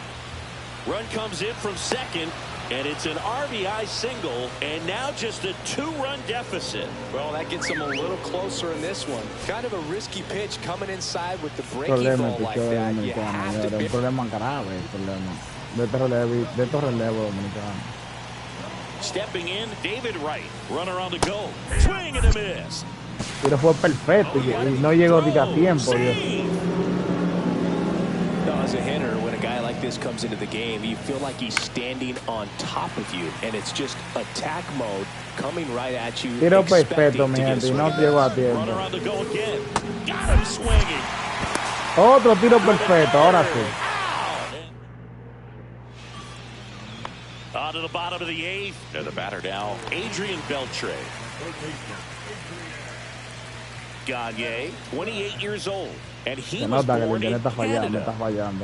S2: Run comes in from second, and it's an RBI single, and now just a 2-run deficit.
S3: Well, that gets him a little closer in this one. Kind of a risky pitch coming inside with the breaking ball like that. You have to be...
S2: Stepping in, David Wright. Runner on the go. Swing and a miss.
S1: Pero fue perfecto y no llegó a tiempo.
S3: As a hitter, when a guy like this comes into the game, you feel like he's standing on top of you, and it's just attack mode coming right at you.
S1: Tiro perfecto, mi gente, y no llegó a tiempo.
S2: Runner on the go again. Got him swinging.
S1: Otro tiro perfecto, ahora sí.
S2: On to the bottom of the 8th, and the batter now, Adrian Beltre. Gagne, 28 years old, and he was born in Canada.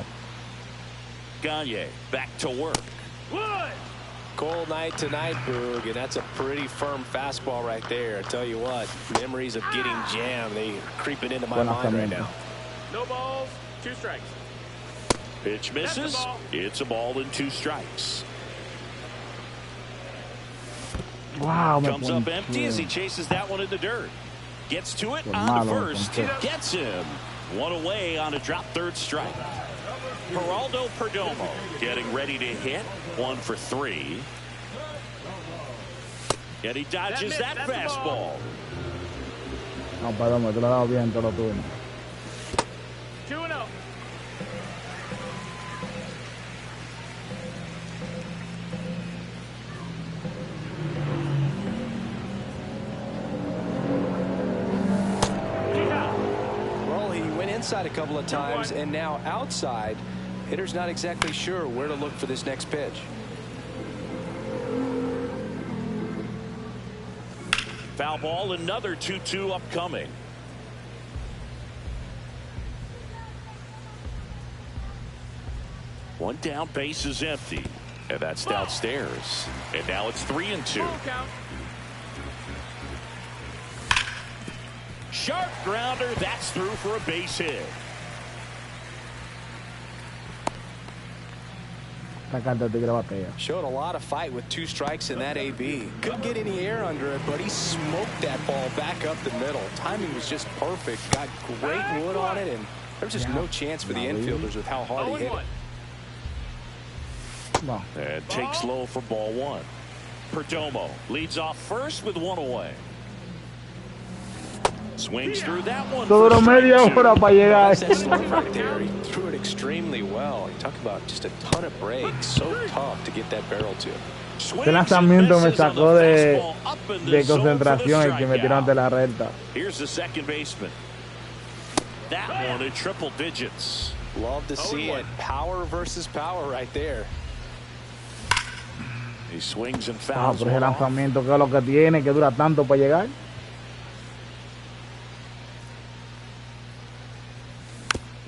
S2: Gagne back to work.
S3: Cold night tonight, Boog, and that's a pretty firm fastball right there. I tell you what, memories of getting jammed, they creeping into my mind right now.
S4: No balls, 2 strikes.
S2: Pitch misses. It's a ball and 2 strikes.
S1: Wow,
S2: comes up empty as he chases that one in the dirt. Gets to it on the first. Gets him. 1 away on a drop third strike. Geraldo Perdomo getting ready to hit. 1 for 3. And he dodges that fastball.
S1: No, Perdomo, te lo ha dado bien todo turno.
S4: 2-0.
S3: Inside a couple of times, and now outside. Hitter's not exactly sure where to look for this next pitch.
S2: Foul ball, another 2-2 upcoming. One down, base is empty, and that's downstairs. And now it's 3-2. Sharp grounder, that's through for a base hit.
S3: Showed a lot of fight with 2 strikes in that AB. Couldn't get any air under it, but he smoked that ball back up the middle. Timing was just perfect. Got great wood on it, and there's just no chance for the infielders with how hard he hit it.
S2: And takes low for ball 1. Perdomo leads off first with 1 away. Swings through that one.
S1: Duró media hora para llegar.
S3: That slump right there, he threw it extremely well. You talk about just a ton of breaks. So tough to get that barrel to.
S1: Este lanzamiento me sacó de concentración el que me tiró ante la recta.
S2: Here's the second baseman. That one in triple digits.
S3: Love to see it. Power versus power right there.
S2: He swings and fouls.
S1: Pero ese lanzamiento, que es lo que tiene, que dura tanto para llegar.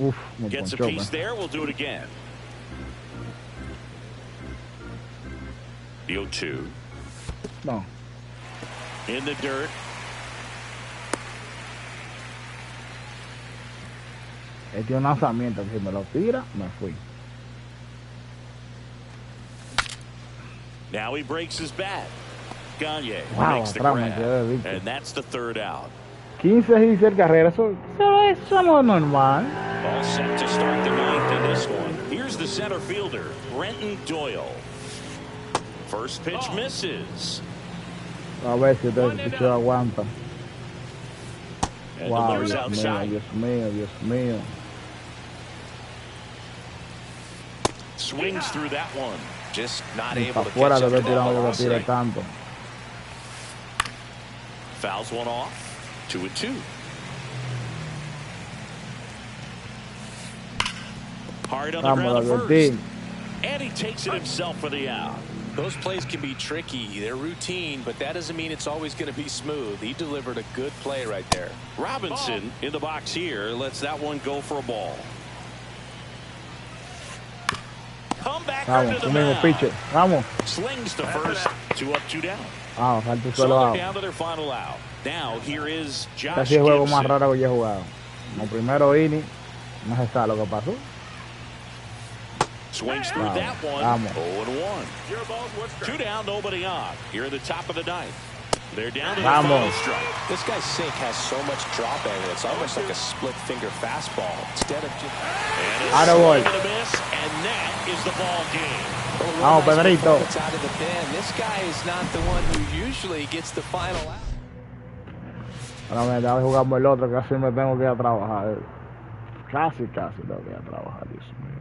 S1: Uf,
S2: gets a piece there. We'll do it again. The 0-2.
S1: No.
S2: In the dirt.
S1: Él tiene un lanzamiento que si me lo tira, me fui.
S2: Now he breaks his bat. Gagne
S1: Wow,
S2: makes the
S1: atrás me
S2: grab.
S1: quedé de bicho.
S2: And that's the third out.
S1: 15 hits de carrera, eso no es normal.
S2: All set to start the ninth in this one. Here's the center fielder, Brenton Doyle. First pitch misses.
S1: A ver si este picheo aguanta.
S2: And
S1: Wow,
S2: delivers
S1: Dios mío,
S2: outside.
S1: Dios mío, Dios mío.
S2: Swings through that one.
S3: Just not
S1: Ni
S3: able
S1: para
S3: to
S1: afuera
S3: catch up
S1: debe
S3: to that
S1: tirar lo que tire
S3: velocity.
S1: tanto.
S2: Fouls one off. 2-2. Hard on the
S1: Vamos,
S2: ground at
S1: Albertín.
S2: first. And he takes it himself for the out.
S3: Those plays can be tricky. They're routine, but that doesn't mean it's always going to be smooth. He delivered a good play right there.
S2: Robinson in the box here lets that one go for a ball. Comebacker
S1: Vamos,
S2: to
S1: un
S2: the
S1: mismo
S2: mound.
S1: pitcher. Vamos.
S2: Slings to first. 2 up, 2 down.
S1: Vamos, falta un
S2: So
S1: solo
S2: they're
S1: out.
S2: down to their final out. Now here is Josh
S1: Este es el juego más
S2: Gibson.
S1: raro que yo he jugado. Como primero inning, no se sabe lo que pasó.
S2: Swings through
S1: Vamos,
S2: that one.
S1: vamos.
S2: 0-1.
S4: 0 balls, 1 strike.
S2: 2 down, nobody on. Here in the top of the ninth. They're down to the
S1: Vamos.
S2: final strike.
S3: This guy's sink has so much drop angle. It's almost like a split finger fastball. Instead of just
S2: And it's
S1: Out of
S2: swing
S1: ball.
S2: and a miss, and that is the ball game.
S1: Vamos, Pedrito.
S3: It's out of the pen. This guy is not the one who usually gets the final out.
S1: Ahora me da jugando el otro, casi me tengo que ir a trabajar. Casi tengo que ir a trabajar, Dios mío.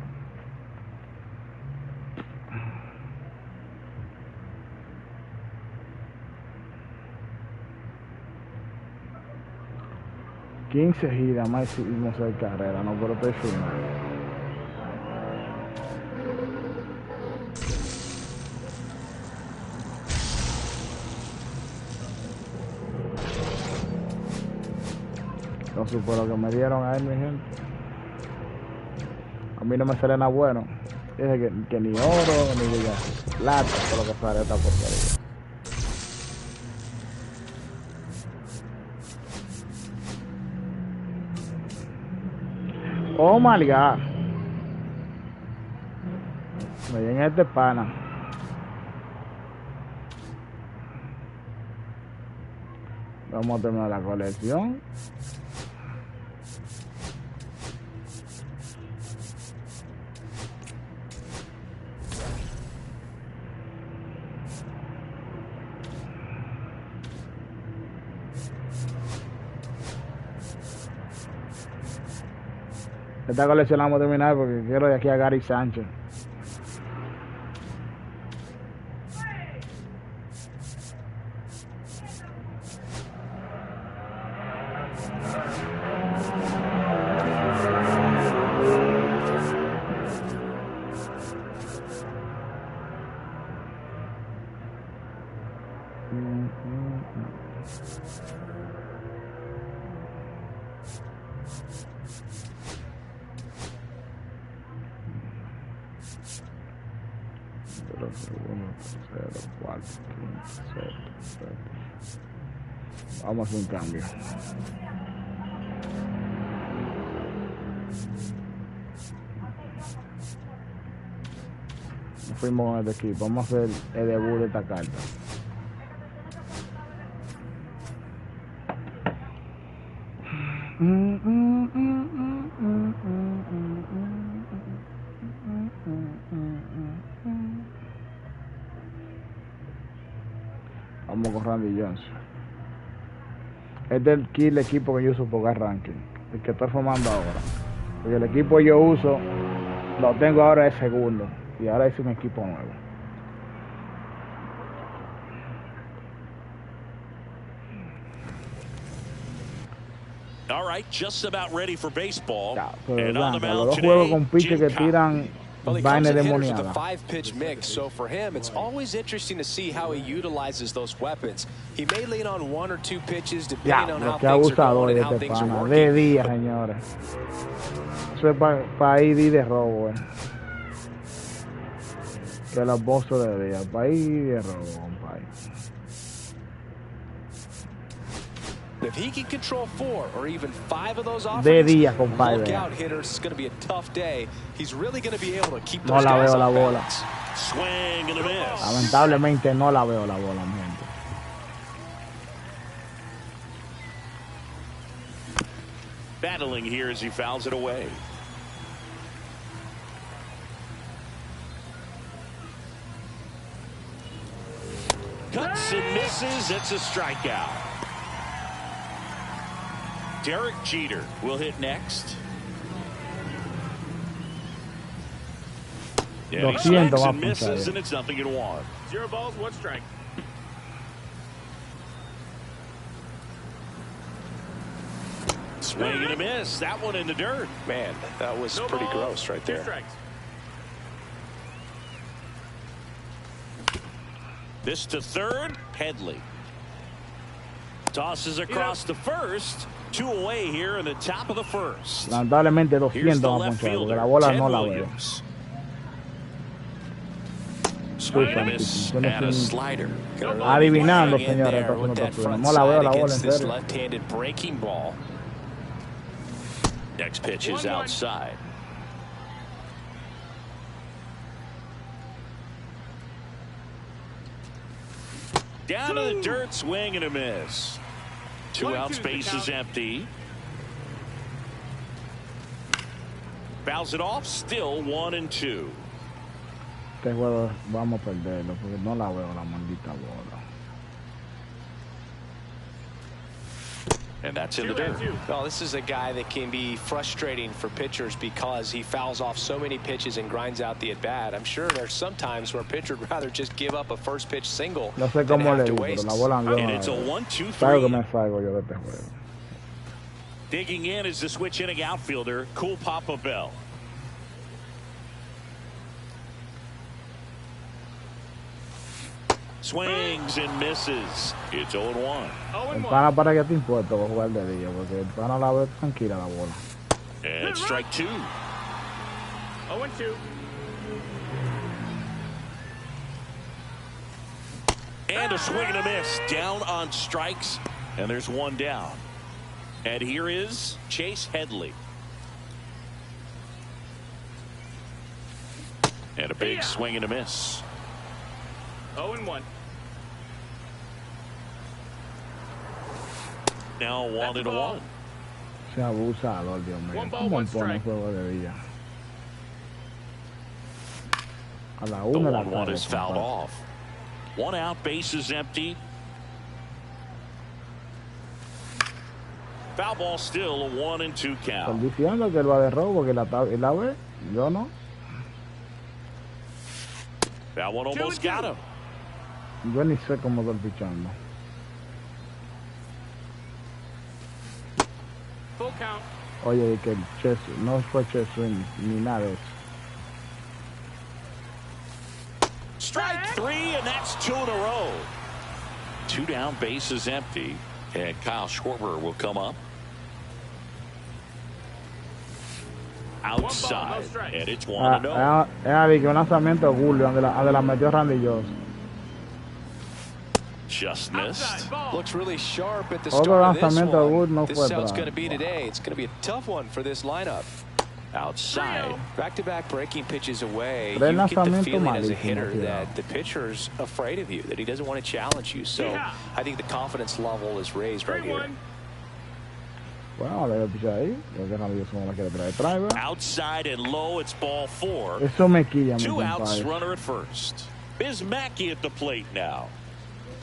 S1: ...15 giras más hicimos de carrera, no, pero estoy filmando. No supo lo que me dieron a él, mi gente. A mí no me sale nada bueno. Dice que ni oro, ni diga plata, por lo que sale esta porquería. Oh my God. Me viene este pana. Vamos a terminar la colección. Esta colección la vamos a terminar porque quiero de aquí a Gary Sánchez. Vamos a hacer un cambio. Nos fuimos con este equipo. Vamos a hacer el debut de esta carta. Vamos con Randy Johnson. Este es el equipo que yo uso por ranking, el que estoy formando ahora. Porque el equipo que yo uso, lo tengo ahora de segundo. Y ahora es un equipo nuevo.
S2: All right, just about ready for baseball.
S1: Ya, pero
S2: And on the
S1: blanca, los
S2: mound
S1: dos juegos
S2: today,
S1: con pitches que
S2: Jim
S1: tiran
S3: Well, he comes
S1: vainas
S3: in hitters with a
S1: demoniadas.
S3: 5-pitch mix, so for him, it's always interesting to see how he utilizes those weapons. He may lean on 1 or 2 pitches
S1: Ya,
S3: depending on
S1: lo
S3: how
S1: que
S3: things are
S1: abusador
S3: going
S1: de
S3: and how
S1: este
S3: things are
S1: pana.
S3: working.
S1: De día, señores. Eso es para ir de robo, Que los bozos de día. Para ir de robo, compadre.
S3: If he can control 4 or even 5 of those
S1: De
S3: offerings,
S1: día, compadre.
S3: look out, hitters. It's going to be a tough day. He's really going to be able to keep
S1: No
S3: those
S1: la
S3: guys
S1: veo la
S3: off
S1: bola.
S3: balance.
S2: Swing and a miss.
S1: Lamentablemente no la veo la bola, mi gente.
S2: Battling here as he fouls it away. Cuts and misses. It's a strikeout. Derek Jeter will hit next. Yeah, he swings and misses, and it's 0-1.
S4: 0 balls, 1 strike.
S2: Swing and a miss. That one in the dirt.
S3: Man, that was pretty gross right
S4: 2
S3: there.
S4: strikes.
S2: This to third. Headley tosses across the first. 2 away here in the top of the first.
S1: Lamentablemente
S2: Here's
S1: 200
S2: the
S1: va a
S2: left
S1: ponchar, porque
S2: fielder,
S1: la bola
S2: Ted
S1: no la veo.
S2: Williams. Swing and a miss and a slider.
S1: Adivinando,
S3: Hang in
S1: señores,
S3: there
S1: está
S3: with
S1: haciendo
S3: that
S1: tortura.
S3: front
S1: No la veo
S3: side
S1: la bola, en
S3: against this
S1: serio.
S3: left-handed breaking ball.
S2: Next pitch is
S4: 1-1.
S2: outside. Down to the dirt, swing and a miss. 2 outs, base is empty. Fouls it off, still 1-2.
S1: Este juego vamos a perderlo porque no la veo la maldita bola.
S2: And that's in the dirt.
S3: Well, this is a guy that can be frustrating for pitchers because he fouls off so many pitches and grinds out the at-bat. I'm sure there's some times where a pitcher would rather just give up a first pitch single
S1: No sé
S3: than
S1: cómo
S3: have
S1: le
S3: to
S1: digo,
S3: waste.
S1: pero la bola no
S2: And
S1: la
S2: it's a
S1: veo.
S2: 1-2-3.
S1: Sabe que me salgo yo de este juego.
S2: Digging in is the switch hitting outfielder, Cool Papa Bell. Swings and misses. It's 0-1.
S1: El pana, para que te importa va a jugar de día, porque el pana la ve tranquila la bola.
S2: And strike 2.
S4: 0-2.
S2: And a swing and a miss. Down on strikes. And there's 1 down. And here is Chase Headley. And a big swing and a miss.
S4: 0-1.
S2: Now 1-1.
S1: Se abusador, Dios mío.
S4: 1 ball,
S1: ¿Cómo
S4: 1
S1: él pone
S4: strike.
S1: juego de día? A la
S2: The
S1: 1 de la
S2: 1-1
S1: tarde.
S2: is fouled
S1: compadre.
S2: off. 1 out, base is empty. Foul ball still, a 1-2
S1: Están
S2: count.
S1: diciendo que él va de robo, porque él la ve. Yo no.
S2: That one almost got him.
S1: Yo ni sé cómo estoy pichando.
S4: Full count.
S1: Oye, que el chess no fue chess swing ni nada de eso.
S2: Strike 3, and that's 2 in a row. 2 down, base is empty. And Kyle Schwarber will come up. Outside, and it's 1-0.
S1: Era que un lanzamiento de Julio, donde la metió Randy Jones.
S2: Just missed.
S3: Looks really sharp at the
S1: Otro
S3: start of this
S1: lanzamiento de Wood
S3: one.
S1: no
S3: This
S1: fue
S3: is how it's
S1: atrás.
S3: going to be today. It's going to be a tough one for this lineup.
S2: Outside.
S3: Back-to-back breaking pitches away. You
S1: Tres
S3: get the
S1: lanzamientos
S3: feeling as a
S1: malísimos,
S3: hitter
S1: tío.
S3: that the pitcher's afraid of you, that he doesn't want to challenge you. So I think the confidence level is raised right here.
S4: 3-1.
S1: Bueno, debe pichar ahí. Creo que Randy Jones la quiere traer. Trae, ¿verdad?
S2: Outside and low, it's ball 4.
S1: Eso me quilla, mi
S2: 2 outs,
S1: compadre.
S2: runner at first. Biz Mackey at the plate now.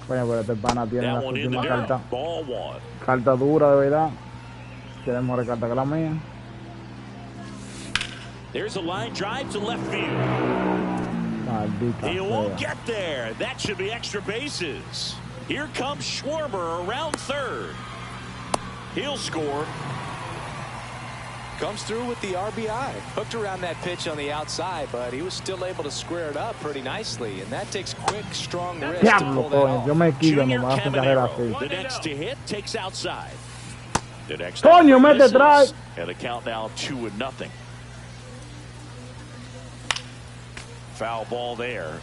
S1: Coño, pero este pana tiene
S2: That
S1: las
S2: one in the
S1: últimas
S2: dirt.
S1: cartas.
S2: Ball 1.
S1: Carta dura, de verdad. Tiene mejor carta que la mía.
S2: There's a line drive to left field.
S1: Maldita
S2: He won't
S1: sea.
S2: get there. That should be extra bases. Here comes Schwarber around third. He'll score.
S3: Comes through with the RBI. Hooked around that pitch on the outside, but he was still able to square it up pretty nicely. And that takes quick, strong wrist to
S1: Diablo,
S3: pull that
S1: coño. Yo
S3: off.
S1: me quillo
S2: Junior
S1: nomás con carrera
S2: Caminero.
S1: así.
S2: The next to hit takes outside. The next
S1: Coño,
S2: offering
S1: mete
S2: misses.
S1: drive.
S2: And the count now 2-0. Foul ball there.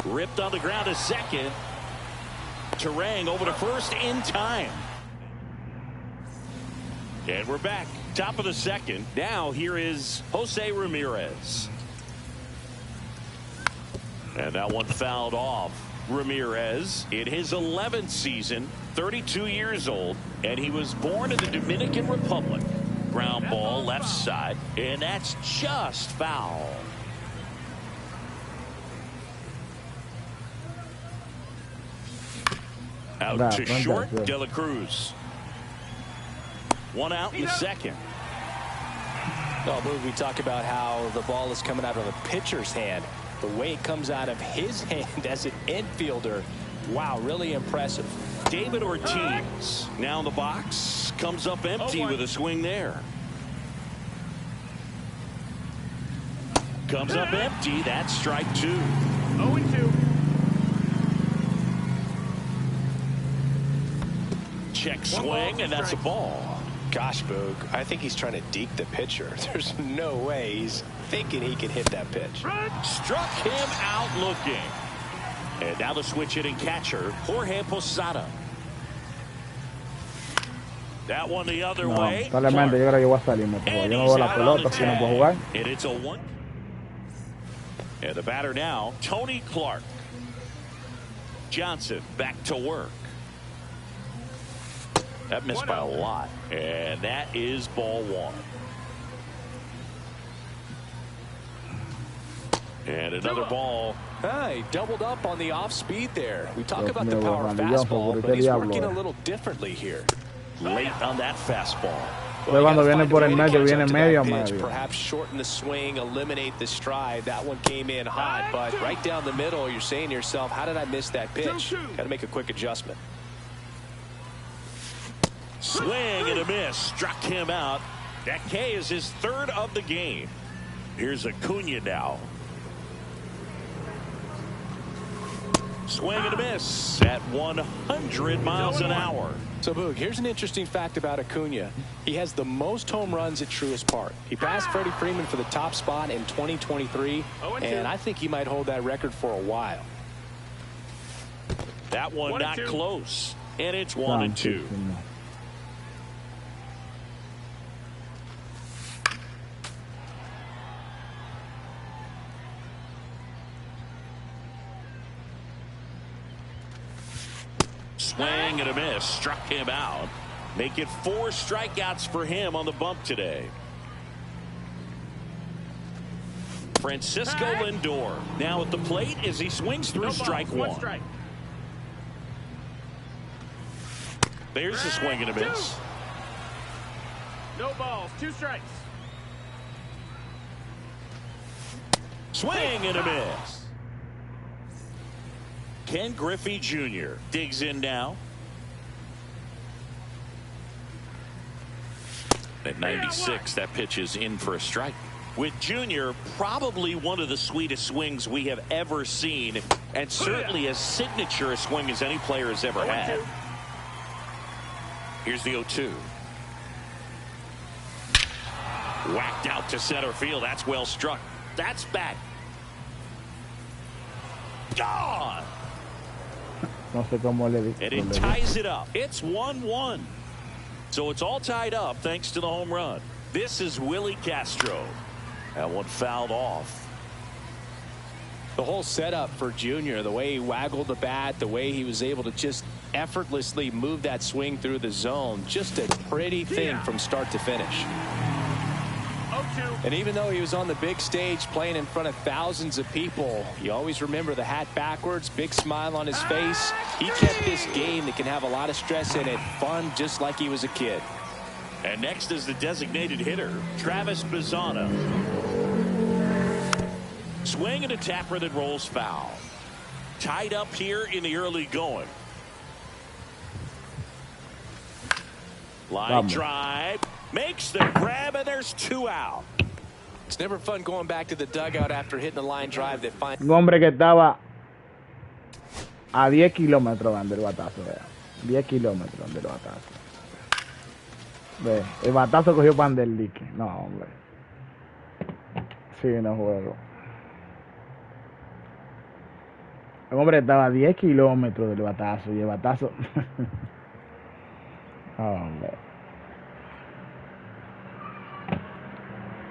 S2: Ripped on the ground to second. Terang over to first in time. And we're back. Top of the second. Now here is Jose Ramirez. And that one fouled off. Ramirez in his 11th season, 32 years old, and he was born in the Dominican Republic. Ground ball left side, and that's just foul. Out to short, De La Cruz. One out in the second.
S3: Oh, we talk about how the ball is coming out of the pitcher's hand. The way it comes out of his hand as an infielder. Wow, really impressive.
S2: David Ortiz now in the box. Comes up empty with a swing there. Comes up empty. That's strike 2.
S4: 0-2.
S2: Check swing, and that's a ball.
S3: Gosh, Boog, I think he's trying to deke the pitcher. There's no way he's thinking he can hit that pitch.
S2: Struck him out looking. And now the switch hitting catcher, Jorge Posada. That one the other way.
S1: Totalmente, yo creo que yo voy a salirme. Yo no veo la pelota, si no puedo jugar.
S2: And it's a 1. And the batter now, Tony Clark. Johnson back to work. That missed by a lot. And that is ball 1. And another ball.
S3: He doubled up on the off speed there. We talk about the power fastball, but he's working a little differently here.
S2: Late on that fastball.
S1: Cuando viene por el medio, viene medio a medio.
S3: Perhaps shorten the swing, eliminate the stride. That one came in hot, but right down the middle, you're saying to yourself, how did I miss that pitch? Got to make a quick adjustment.
S2: Swing and a miss. Struck him out. That K is his 3rd of the game. Here's Acuna now. Swing and a miss at 100 miles an hour.
S3: So, Boog, here's an interesting fact about Acuna. He has the most home runs at Truist Park. He passed Freddie Freeman for the top spot in 2023, and I think he might hold that record for a while.
S2: That one not close, and it's 1-2. Swing and a miss. Struck him out. Make it 4 strikeouts for him on the bump today. Francisco Lindor now at the plate as he swings through strike 1. There's a swing and a miss.
S4: No balls, 2 strikes.
S2: Swing and a miss. Ken Griffey Jr. digs in now. At 96, that pitch is in for a strike. With Jr., probably one of the sweetest swings we have ever seen, and certainly as signature a swing as any player has ever had. Here's the 0-2. Whacked out to center field. That's well struck. That's back. Gone.
S1: No sé cómo le di.
S2: And it ties it up. It's 1-1. So it's all tied up thanks to the home run. This is Willie Castro. That one fouled off.
S3: The whole setup for Junior, the way he waggled the bat, the way he was able to just effortlessly move that swing through the zone, just a pretty thing from start to finish. And even though he was on the big stage playing in front of thousands of people, you always remember the hat backwards, big smile on his face. He kept this game that can have a lot of stress in it fun, just like he was a kid.
S2: And next is the designated hitter, Travis Bazzana. Swing and a tapper that rolls foul. Tied up here in the early going. Line drive. Makes the grab, and there's 2 out.
S3: It's never fun going back to the dugout after hitting a line drive that finds.
S1: Un hombre que estaba a 10 kilómetros del batazo, vea. 10 kilómetros del batazo. Ve, el batazo cogió pan del dique. No, hombre. Sí, no juego. El hombre estaba a 10 kilómetros del batazo y el batazo. Hombre.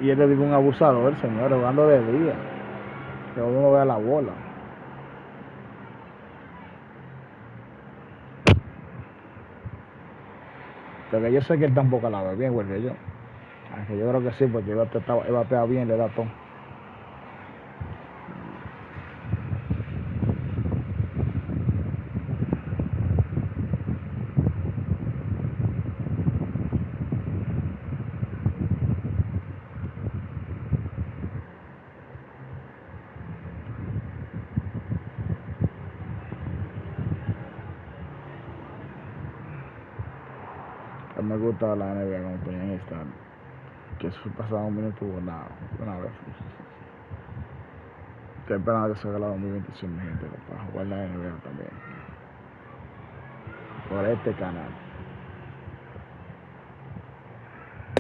S1: Y este digo un abusador, señor, jugando de día. Que uno vea la bola. Porque yo sé que él tampoco la ve bien, güey, que yo. Aunque yo creo que sí, porque él batea bien, le da todo. Me gusta la NBA como ponían esta, que eso pasaba un minuto una vez. Estoy esperando que salga la 2025, mi gente, para jugar la NBA también. Por este canal.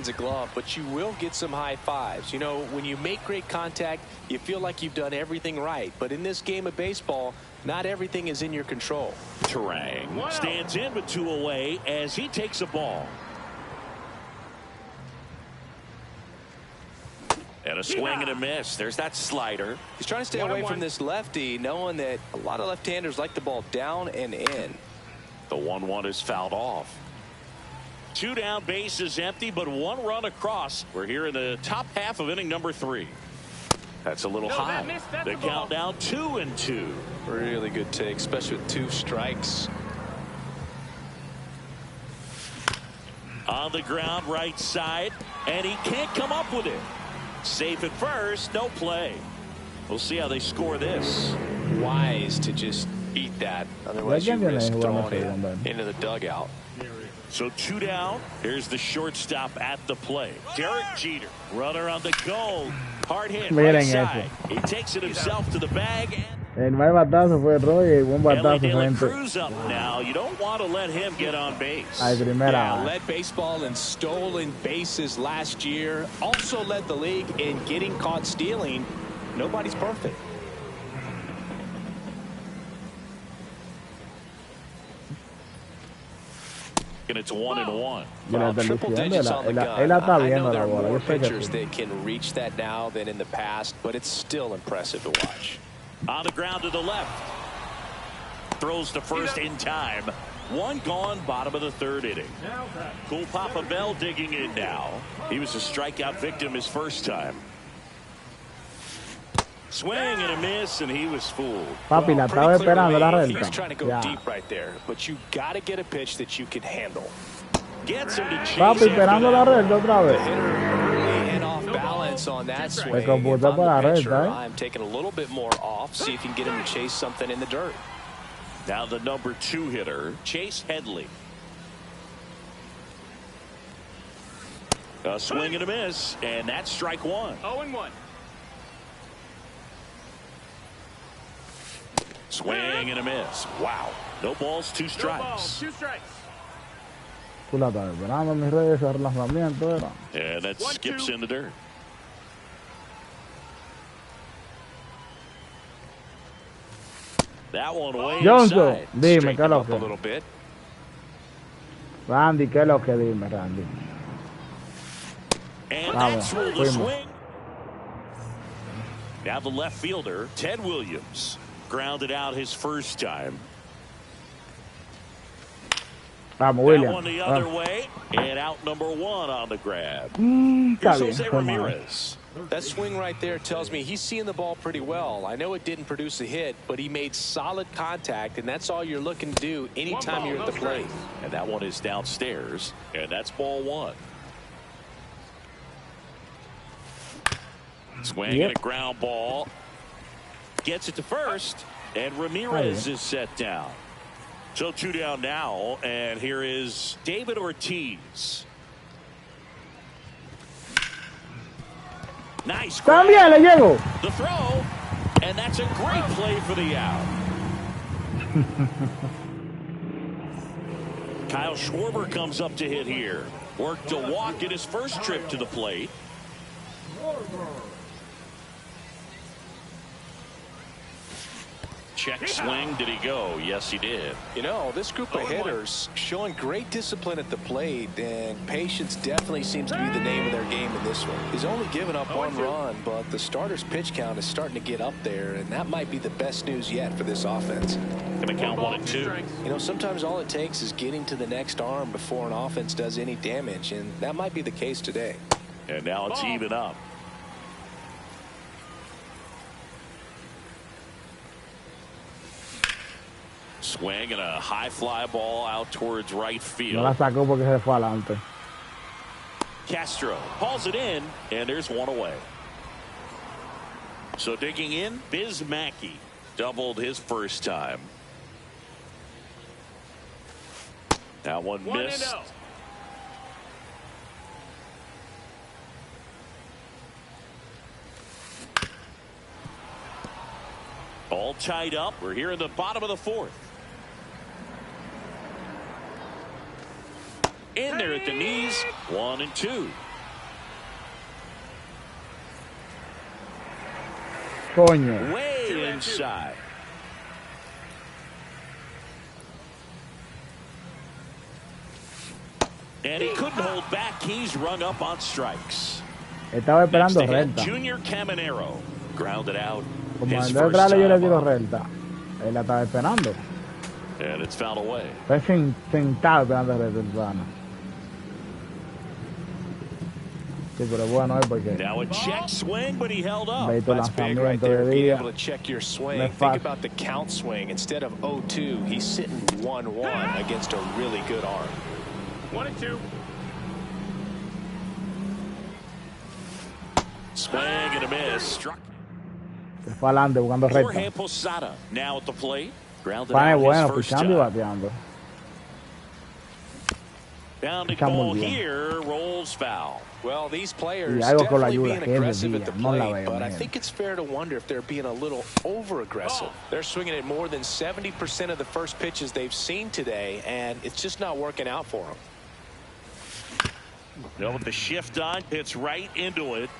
S3: A glove, but you will get some high fives. You know, when you make great contact, you feel like you've done everything right. But in this game of baseball, not everything is in your control.
S2: Terang stands in with 2 away as he takes a ball. And a swing and a miss. There's that slider.
S3: He's trying to stay away from this lefty, knowing that a lot of left-handers like the ball down and in.
S2: The 1-1 is fouled off. 2 down, bases empty, but 1 run across. We're here in the top half of inning number 3. That's a little high. The count now 2-2.
S3: Really good take, especially with 2 strikes.
S2: On the ground, right side, and he can't come up with it. Safe at first, no play. We'll see how they score this.
S3: Wise to just eat that. Otherwise, you risk throwing it into the dugout.
S2: So 2 down. Here's the shortstop at the plate. Derek Jeter, runner on the goal. Hard hit right side. He takes it himself to the bag.
S1: El mal batazo fue Roy y buen batazo frente.
S2: Cruz up now. You don't want to let him get on base.
S1: Ay, primera.
S3: Yeah, led baseball in stolen bases last year. Also led the league in getting caught stealing. Nobody's perfect.
S2: And it's 1-1.
S3: Well, triple digits on the gun. I know there are more pitchers that can reach that now than in the past, but it's still impressive to watch.
S2: On the ground to the left. Throws to first in time. 1 gone, bottom of the 3rd inning. Cool Papa Bell digging in now. He was a strikeout victim his first time. Swing and a miss, and he was fooled.
S1: Papi, la estaba esperando la recta.
S3: He was trying to go deep right there, but you got to get a pitch that you can handle.
S2: Gets him to chase.
S1: Papi, esperando la recta otra vez.
S3: The hitter early and off balance on that swing.
S1: If I'm the pitcher,
S3: I'm taking a little bit more off, see if you can get him to chase something in the dirt.
S2: Now the number 2 hitter, Chase Headley. A swing and a miss, and that's strike 1.
S4: 0-1.
S2: Swing and a miss. Wow. No balls, 2 strikes.
S4: No balls, 2 strikes.
S1: Tú la estás esperando, mis reyes, ese lanzamiento era.
S2: And that skips in the dirt. That one way inside.
S1: Dime, ¿qué es lo que?
S3: A little bit.
S1: Randy, ¿qué es lo que? Dime, Randy.
S2: And that's where the swing. Now the left fielder, Ted Williams, grounded out his first time.
S1: Vamos, William.
S2: That one the other way, and out number 1 on the grab.
S1: Está bien,
S2: Jose Ramirez.
S3: That swing right there tells me he's seeing the ball pretty well. I know it didn't produce a hit, but he made solid contact, and that's all you're looking to do anytime you're at the plate.
S2: And that one is downstairs, and that's ball 1. Swing and a ground ball. Gets it to first, and Ramirez is set down. So 2 down now, and here is David Ortiz. Nice grab.
S1: También le llego.
S2: The throw, and that's a great play for the out. Kyle Schwarber comes up to hit here. Worked a walk in his first trip to the plate. check swing. Did he go? Yes, he did.
S3: You know, this group of hitters showing great discipline at the plate, and patience definitely seems to be the name of their game in this one. He's only given up one run, but the starter's pitch count is starting to get up there, and that might be the best news yet for this offense.
S2: Gonna count 1-2.
S3: You know, sometimes all it takes is getting to the next arm before an offense does any damage, and that might be the case today.
S2: And now it's even up. Swing and a high fly ball out towards right field.
S1: No la sacó porque se fue adelante.
S2: Castro hauls it in, and there's one away. So digging in, Biz Mackey doubled his first time. That one missed.
S4: 1-0.
S2: All tied up. We're here in the bottom of the fourth. In there at the knees. 1-2.
S1: Coño.
S2: Way inside. And he couldn't hold back. He's rung up on strikes.
S1: Estaba esperando
S2: Next to him,
S1: recta.
S2: Junior Caminero grounded out.
S1: Como
S2: His
S1: en
S2: first
S1: detrás yo le
S2: time
S1: tiro
S2: up.
S1: recta. Él la estaba esperando.
S2: And it's fouled away.
S1: Está sentado esperando recta el plano. Sí, pero bueno es porque
S2: Now a check swing, but he held up.
S1: veis
S3: That's big right
S1: lanzamiento
S3: there,
S1: de
S3: being
S1: día.
S3: able to check your swing.
S1: No es
S3: Think
S1: fácil.
S3: about the count swing. Instead of 0-2, he's sitting 1-1 against a really good arm.
S4: 1-2.
S2: Swing and a miss. Struck.
S1: Se fue adelante buscando
S2: Jorge
S1: recta.
S2: Posada now at the plate. Grounded
S1: Pan
S2: out
S1: es bueno,
S2: his first
S1: pichando y
S2: time.
S1: bateando.
S2: Down to
S1: Está muy
S2: ball
S1: bien.
S2: here. Rolls foul.
S3: Well, these players
S1: Y algo con la
S3: definitely
S1: ayuda,
S3: being
S1: que es de
S3: aggressive at the
S1: día, no la
S3: plate,
S1: veo,
S3: but I
S1: man.
S3: think it's fair to wonder if they're being a little over-aggressive. They're swinging at more than 70% of the first pitches they've seen today, and it's just not working out for them.
S2: No, with the shift on, hits right into it.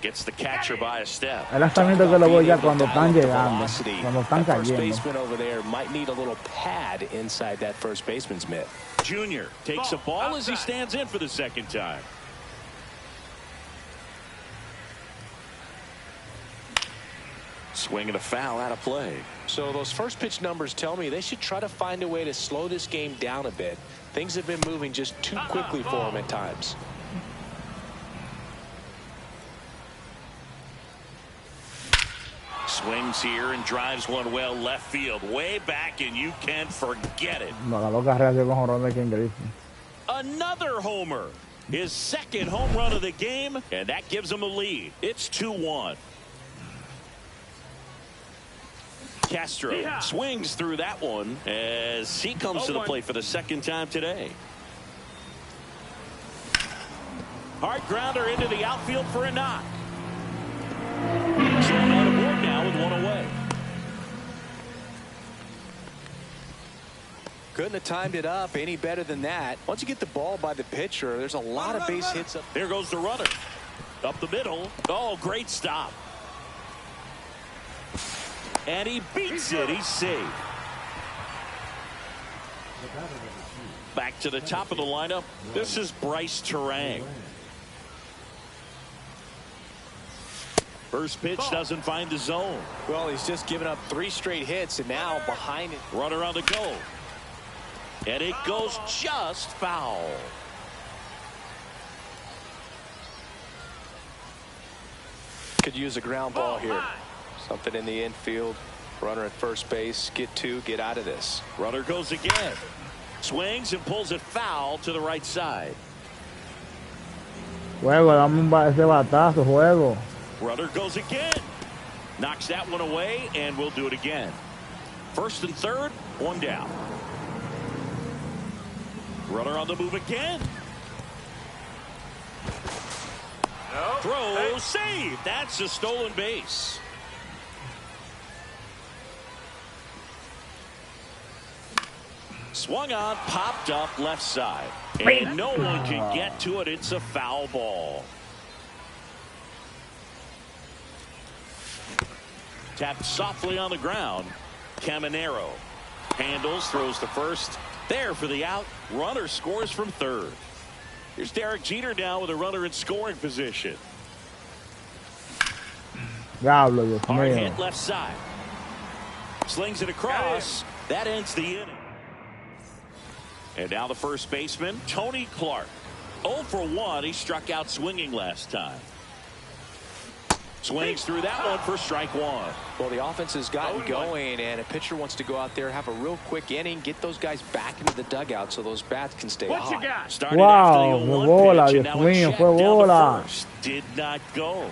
S2: Gets the catcher by a step.
S1: El lanzamiento que lo voy ya
S3: Being able
S1: cuando
S3: to
S1: están
S3: dial up the
S1: llegando,
S3: velocity.
S1: cuando están
S3: That first
S1: cayendo.
S3: baseman over there might need a little pad inside that first baseman's mitt.
S2: Junior takes a ball as he stands in for the second time. Swing and a foul out of play.
S3: So those first pitch numbers tell me they should try to find a way to slow this game down a bit. Things have been moving just too quickly for them at times.
S2: Swings here and drives one well left field, way back, and you can forget it.
S1: No, ganó carrera con jonrón de King Griffin.
S2: Another homer. His second home run of the game, and that gives him a lead. It's 2-1. Castro swings through that one as he comes to the plate for the second time today. Hard grounder into the outfield for a knock. So on the board now with one away.
S3: Couldn't have timed it up any better than that. Once you get the ball by the pitcher, there's a lot of base hits up.
S2: There goes the runner. Up the middle. Oh, great stop. And he beats it. He's safe. Back to the top of the lineup. This is Bryce Terang. First pitch doesn't find the zone.
S3: Well, he's just given up 3 straight hits, and now behind it.
S2: Runner on the go. And it goes just foul.
S3: Could use a ground ball here. Something in the infield. Runner at first base. Get 2. Get out of this.
S2: Runner goes again. Swings and pulls it foul to the right side.
S1: Juego, dame ese batazo, juego.
S2: Runner goes again. Knocks that one away, and we'll do it again. First and third, one down. Runner on the move again. Throw, save. That's a stolen base. Swung on, popped up left side. And no one can get to it. It's a foul ball. Tapped softly on the ground. Caminero handles, throws to first. There for the out. Runner scores from third. Here's Derek Jeter now with a runner in scoring position.
S1: Diablo, Dios
S2: Hard
S1: mío.
S2: hit left side. Slings it across. That ends the inning. And now the first baseman, Tony Clark. 0 for 1. He struck out swinging last time. Swings through that one for strike one.
S3: Well, the offense has gotten going, and a pitcher wants to go out there, have a real quick inning, get those guys back into the dugout so those bats can stay
S4: What you
S3: hot.
S4: got?
S2: Started
S1: Wow,
S2: after the
S1: fue
S2: 0-1
S1: bola,
S2: pitch,
S1: Dios
S2: and now a
S1: mío,
S2: check
S1: fue
S2: down the
S1: bola.
S2: first. Did not go.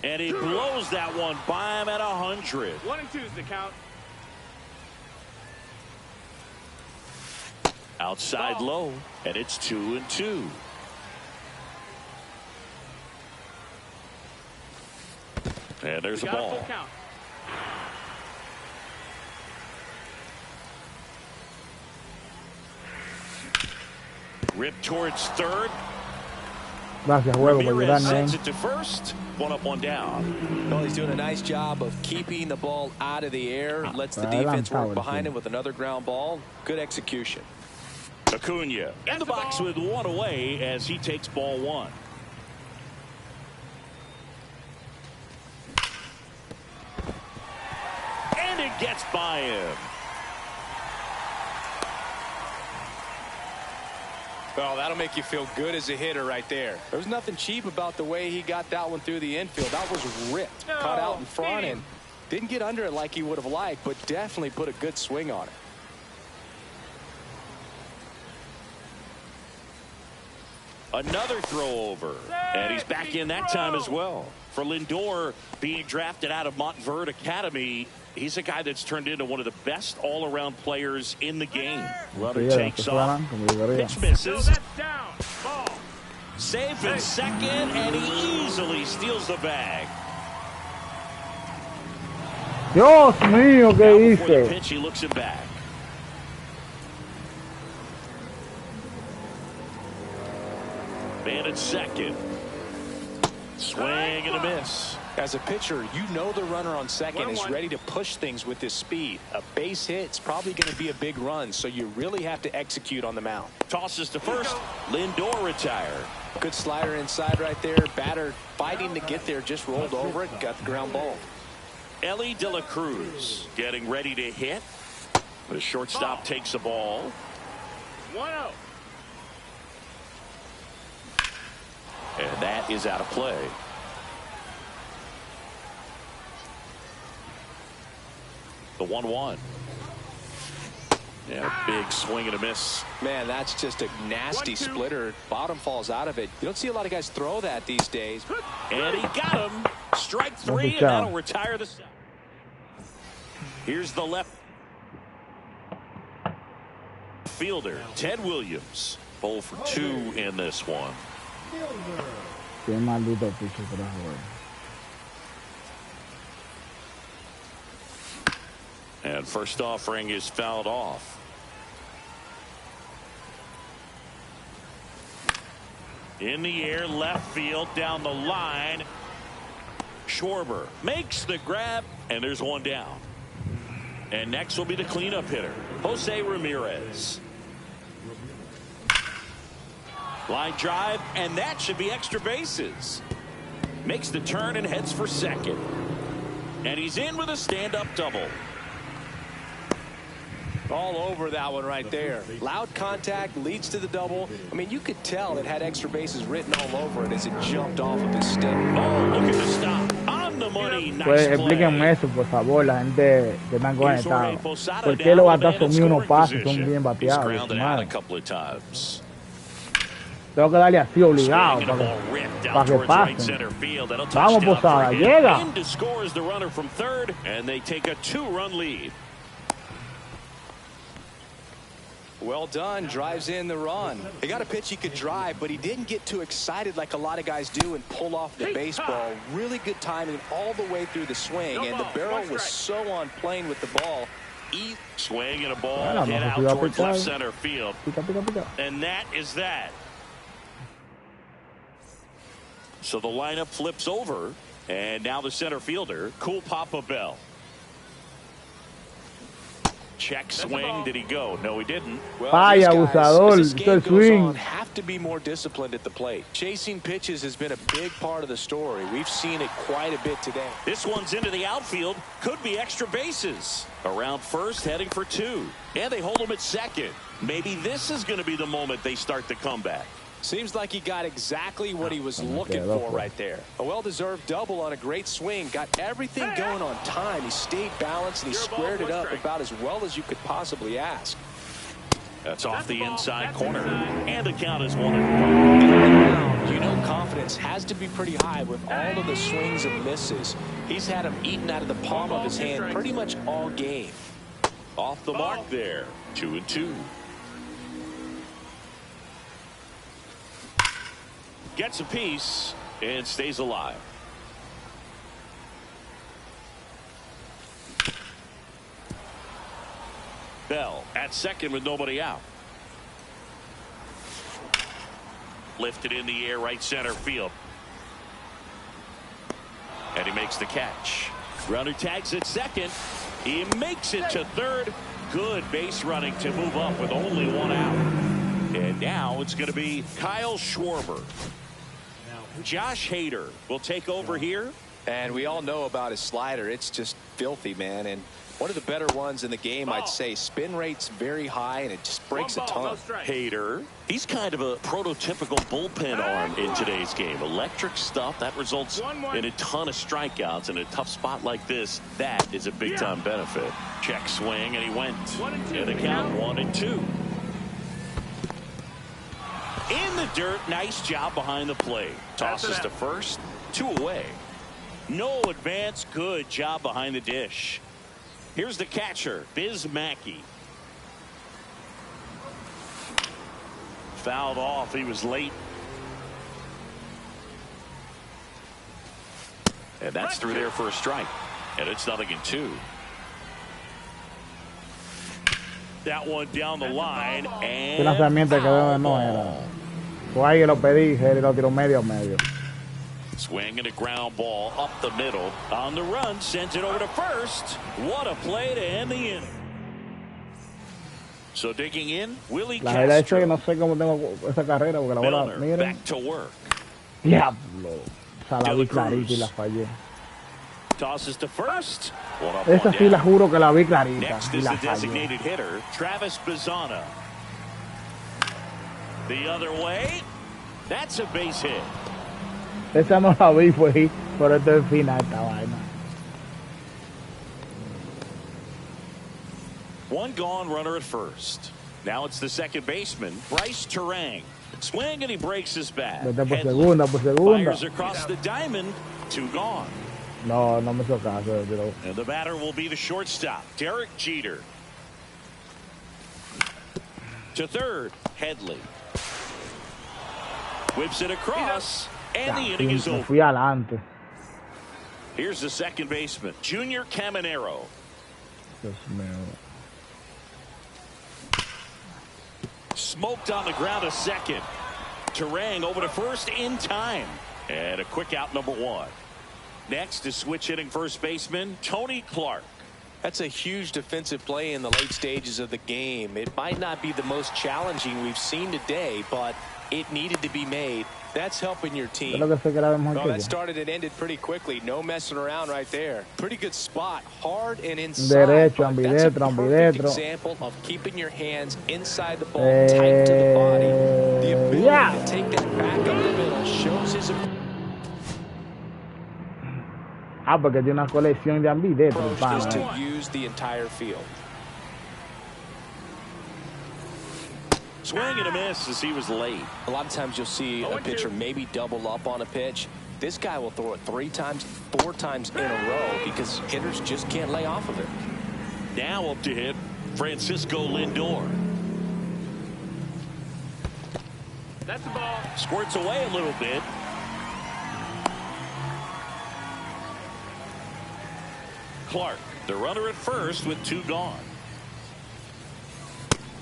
S2: And he blows that one by him at 100.
S4: 1 and 2 is the count.
S2: Outside low, and it's 2-2. And there's
S4: We
S2: a
S4: got a
S2: ball.
S4: full count.
S2: Ripped towards third.
S1: Gracias, juego, por
S2: Ramirez
S1: ayudarme.
S2: sends it to first. 1 up, 1 down.
S3: Well, he's doing a nice job of keeping the ball out of the air, lets the defense work behind him with another ground ball. Good execution.
S2: Acuna in the box with 1 away as he takes ball 1. And it gets by him.
S3: Well, that'll make you feel good as a hitter right there. There's nothing cheap about the way he got that one through the infield. That was ripped, caught out in front, and didn't get under it like he would have liked, but definitely put a good swing on it.
S2: Another throw over, and he's back in that time as well. For Lindor, being drafted out of Montverde Academy, he's a guy that's turned into one of the best all-around players in the game. Runner takes off. Pitch misses.
S4: That's down. Ball.
S2: Safe in second, and he easily steals the bag.
S1: Dios mío, ¿qué
S2: Now before the
S1: hice?
S2: pitch, he looks it back. Man at second. Swing and a miss.
S3: As a pitcher, you know the runner on second is
S4: 1-1.
S3: ready to push things with his speed. A base hit's probably going to be a big run, so you really have to execute on the mound.
S2: Tosses to first. Lindor retired.
S3: Good slider inside right there. Batter fighting to get there, just rolled over it, got the ground ball.
S2: Ellie De La Cruz getting ready to hit. The shortstop takes the ball.
S4: 1-0.
S2: And that is out of play. The 1-1. Yeah, big swing and a miss.
S3: Man, that's just a nasty
S4: 1-2.
S3: splitter. Bottom falls out of it. You don't see a lot of guys throw that these days.
S2: And he got him. Strike 3, and that'll retire the set. Here's the left fielder, Ted Williams. 0 for 2 in this one.
S1: Qué maldito picho por ahora.
S2: And first offering is fouled off. In the air, left field, down the line. Schwarber makes the grab, and there's one down. And next will be the cleanup hitter, Jose Ramirez. Line drive, and that should be extra bases. Makes the turn and heads for second. And he's in with a stand-up double.
S3: All over that one right there. Loud contact leads to the double. I mean, you could tell it had extra bases written all over it as it jumped off of his stick.
S2: Oh, look at the stop. On the money. Nice
S1: Pues
S2: play.
S1: explíquenme eso, por favor, la gente que están conectada. ¿Por qué los batazos míos no pasan son bien
S2: He's
S1: bateados?
S2: grounded out a
S1: Madre.
S2: couple of times.
S1: Tengo que darle así obligado
S2: Swinging a
S1: para
S2: ball ripped
S1: que
S2: out towards right
S1: pasen.
S2: center field. That'll
S1: Vamos,
S2: touchdown
S1: Posada,
S2: for him.
S1: llega.
S2: In to score is the runner from third, and they take a 2-run lead.
S3: Well done, drives in the run. He got a pitch he could drive, but he didn't get too excited like a lot of guys do and pull off the baseball. Really good timing all the way through the swing, and the barrel was so on plane with the ball.
S2: Swing and a ball
S1: Bueno,
S2: hit
S1: no
S2: out
S1: se cuidado
S2: towards
S1: picar.
S2: left center field.
S1: Pica, pica, pica.
S2: And that is that. So the lineup flips over, and now the center fielder, Cool Papa Bell. Check swing. Did he go? No, he didn't.
S3: Well,
S1: Vaya,
S3: these guys,
S1: abusador,
S3: as this
S1: hizo
S3: game
S1: el
S3: goes
S1: swing.
S3: on, have to be more disciplined at the plate. Chasing pitches has been a big part of the story. We've seen it quite a bit today.
S2: This one's into the outfield. Could be extra bases. Around first, heading for 2. And they hold him at second. Maybe this is going to be the moment they start the comeback.
S3: Seems like he got exactly what he was looking for right there. A well-deserved double on a great swing. Got everything going on time. He stayed balanced, and he squared it up about as well as you could possibly ask.
S2: That's off the inside corner. And the count is 1-1.
S3: You know confidence has to be pretty high with all of the swings and misses. He's had them eaten out of the palm of his hand pretty much all game.
S2: Off the mark there. 2-2. Gets a piece and stays alive. Bell at second with nobody out. Lifted in the air, right center field. And he makes the catch. Runner tags at second. He makes it to third. Good base running to move up with only 1 out. And now it's going to be Kyle Schwarber. Josh Hader will take over here.
S3: And we all know about his slider. It's just filthy, man. And one of the better ones in the game, I'd say. Spin rate's very high, and it just breaks a ton.
S2: Hader, he's kind of a prototypical bullpen arm in today's game. Electric stuff that results in a ton of strikeouts. In a tough spot like this, that is a big-time benefit. Check swing, and he went. And the count 1-2. In the dirt, nice job behind the plate. Tosses to first, 2 away. No advance, good job behind the dish. Here's the catcher, Biz Mackey. Fouled off, he was late. And that's through there for a strike. And it's 0-2. That one down the line, and
S1: Lanzamiento que no era. Fue ahí que lo pedí, y lo tiró medio.
S2: Swing and a ground ball up the middle. On the run, sends it over to first. What a play to end the inning. So digging in, Willie
S1: La verdad es que
S2: Castro.
S1: no sé cómo tengo esa carrera, porque la bola,
S2: Milner
S1: miren.
S2: back to work.
S1: Diablo. O sea, la vi
S2: De la Cruz.
S1: clarita y la fallé.
S2: Tosses to first. One up,
S1: Esa
S2: one
S1: sí la
S2: down.
S1: juro que la vi clarita
S2: Next
S1: y
S2: is
S1: la
S2: the
S1: fallé.
S2: designated hitter, Travis Bazzana. The other way. That's a base hit.
S1: Esa no la vi, fue por esto es final esta vaina.
S2: One gone, runner at first. Now it's the second baseman, Bryce Terang. Swing and he breaks his bat.
S1: Vete por
S2: Headley
S1: segunda.
S2: fires across the diamond. 2 gone.
S1: No me hizo caso. Pero...
S2: And the batter will be the shortstop, Derek Jeter. To third, Headley. Whips it across, and the inning is
S1: me
S2: over.
S1: fui adelante.
S2: Here's the second baseman, Junior Caminero.
S1: Dios mío.
S2: Smoked on the ground to second. Terang over to first in time. And a quick out, number 1. Next is switch hitting first baseman, Tony Clark.
S3: That's a huge defensive play in the late stages of the game. It might not be the most challenging we've seen today, but it needed to be made. That's helping your team.
S1: Lo que sé que era mejor
S3: No,
S1: que
S3: that
S1: yo.
S3: started and ended pretty quickly. No messing around right there. Pretty good spot. Hard and inside.
S1: Derecho,
S3: but that's a
S1: ambidestro,
S3: perfect
S1: ambidestro.
S3: example of keeping your hands inside the ball, tight to the body. The ability to take that back up the middle shows his
S1: Ah, porque tiene una colección de ambidestro,
S3: approach is
S1: pana.
S3: to use the entire field.
S2: Swing and a miss as he was late.
S3: A lot of times you'll see a pitcher maybe double up on a pitch. This guy will throw it 3 times, 4 times in a row because hitters just can't lay off of it.
S2: Now up to hit, Francisco Lindor.
S4: That's the ball.
S2: Squirts away a little bit. Clark, the runner at first with 2 gone.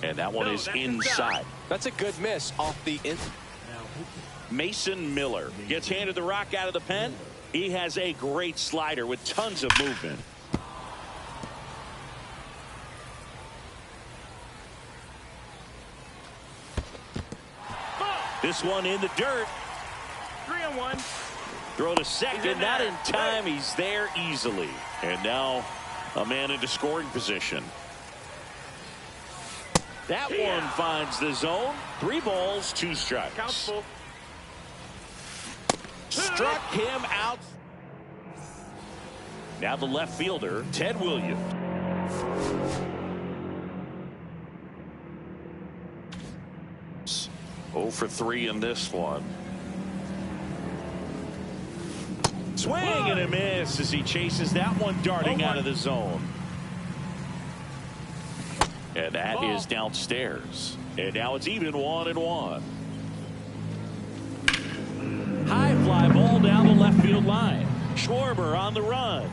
S2: And that one is inside.
S3: That's a good miss off the in.
S2: Mason Miller gets handed the rock out of the pen. He has a great slider with tons of movement. This one in the dirt.
S4: 3-1.
S2: Throw to second, not in time. He's there easily. And now a man into scoring position. That one finds the zone. 3 balls, 2 strikes.
S4: Count's full.
S2: Struck him out. Now the left fielder, Ted Williams. Oh for 3 in this one. Swing and a miss as he chases that one darting out of the zone. And that is downstairs. And now it's even 1-1. High fly ball down the left field line. Schwarber on the run.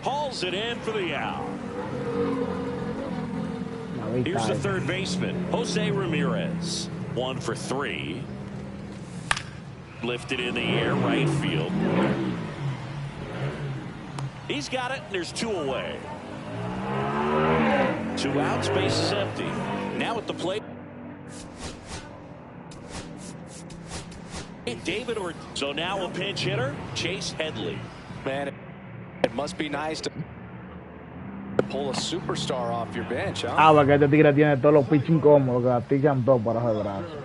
S2: Hauls it in for the out. Here's the third baseman, Jose Ramirez. 1 for 3. Lifted in the air, right field. He's got it, and there's 2 away. 2 outs, base is empty. Now at the plate. David or so now a pinch hitter, Chase Headley.
S3: Man, it must be nice to pull a superstar off your bench, huh?
S1: Ah, porque este tigre tiene todos los pitch incómodos que atican todo para hacer brazo.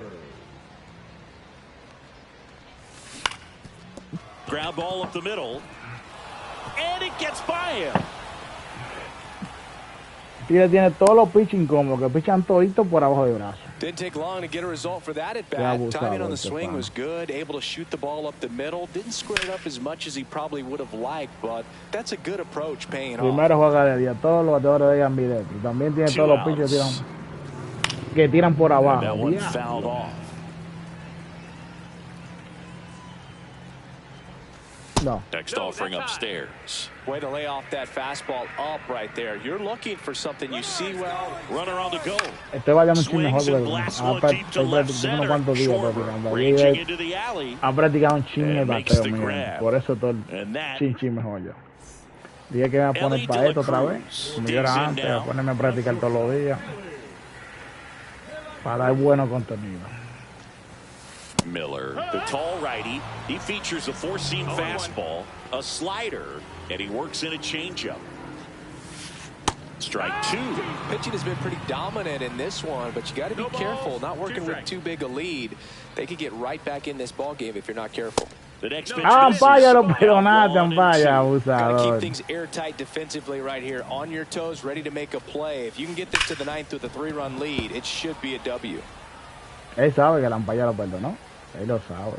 S2: Ground ball up the middle. And it gets by him.
S1: Tigre tiene todos los pitch incómodos que pichan toditos por abajo de brazo.
S3: Didn't take long to get a result for that at bat. Timing on the swing was good. Able to shoot the ball up the middle. Didn't square it up as much as he probably would have liked, but that's a good approach paying off.
S1: Primero juega de día. Todos los bateadores de ambidextros. También tiene todos los pitches que tiran por abajo.
S2: That one fouled off.
S1: No.
S2: Next offering upstairs.
S3: Way to lay off that fastball up right there. You're looking for something you see well.
S2: Runner on the go.
S1: Este vaya un chin mejor
S2: Swings and blasts one deep to left center. Schwarber raging into the alley.
S1: Ha practicado un chin de
S2: And makes
S1: bateo,
S2: the
S1: mío.
S2: grab.
S1: Por eso todo
S2: And that
S1: el chin mejor yo. Dije que me voy a poner para esto otra vez. Como yo era antes, a ponerme a practicar todos los días. Para dar bueno contenido.
S2: Miller, the tall righty. He features a 4-seam fastball, a slider, and he works in a changeup. Strike 2.
S3: Pitching has been pretty dominant in this one, but you got to be careful. Not working with too big a lead. They could get right back in this ball game if you're not careful.
S2: The next pitch
S1: vaya, lo pedonaste, vaya,
S3: Got to
S1: abusador.
S3: keep things airtight defensively right here. On your toes, ready to make a play. If you can get this to the 9th with a 3-run lead, it should be a W.
S1: Él sabe que la ampalla lo perdonó. Él lo sabe.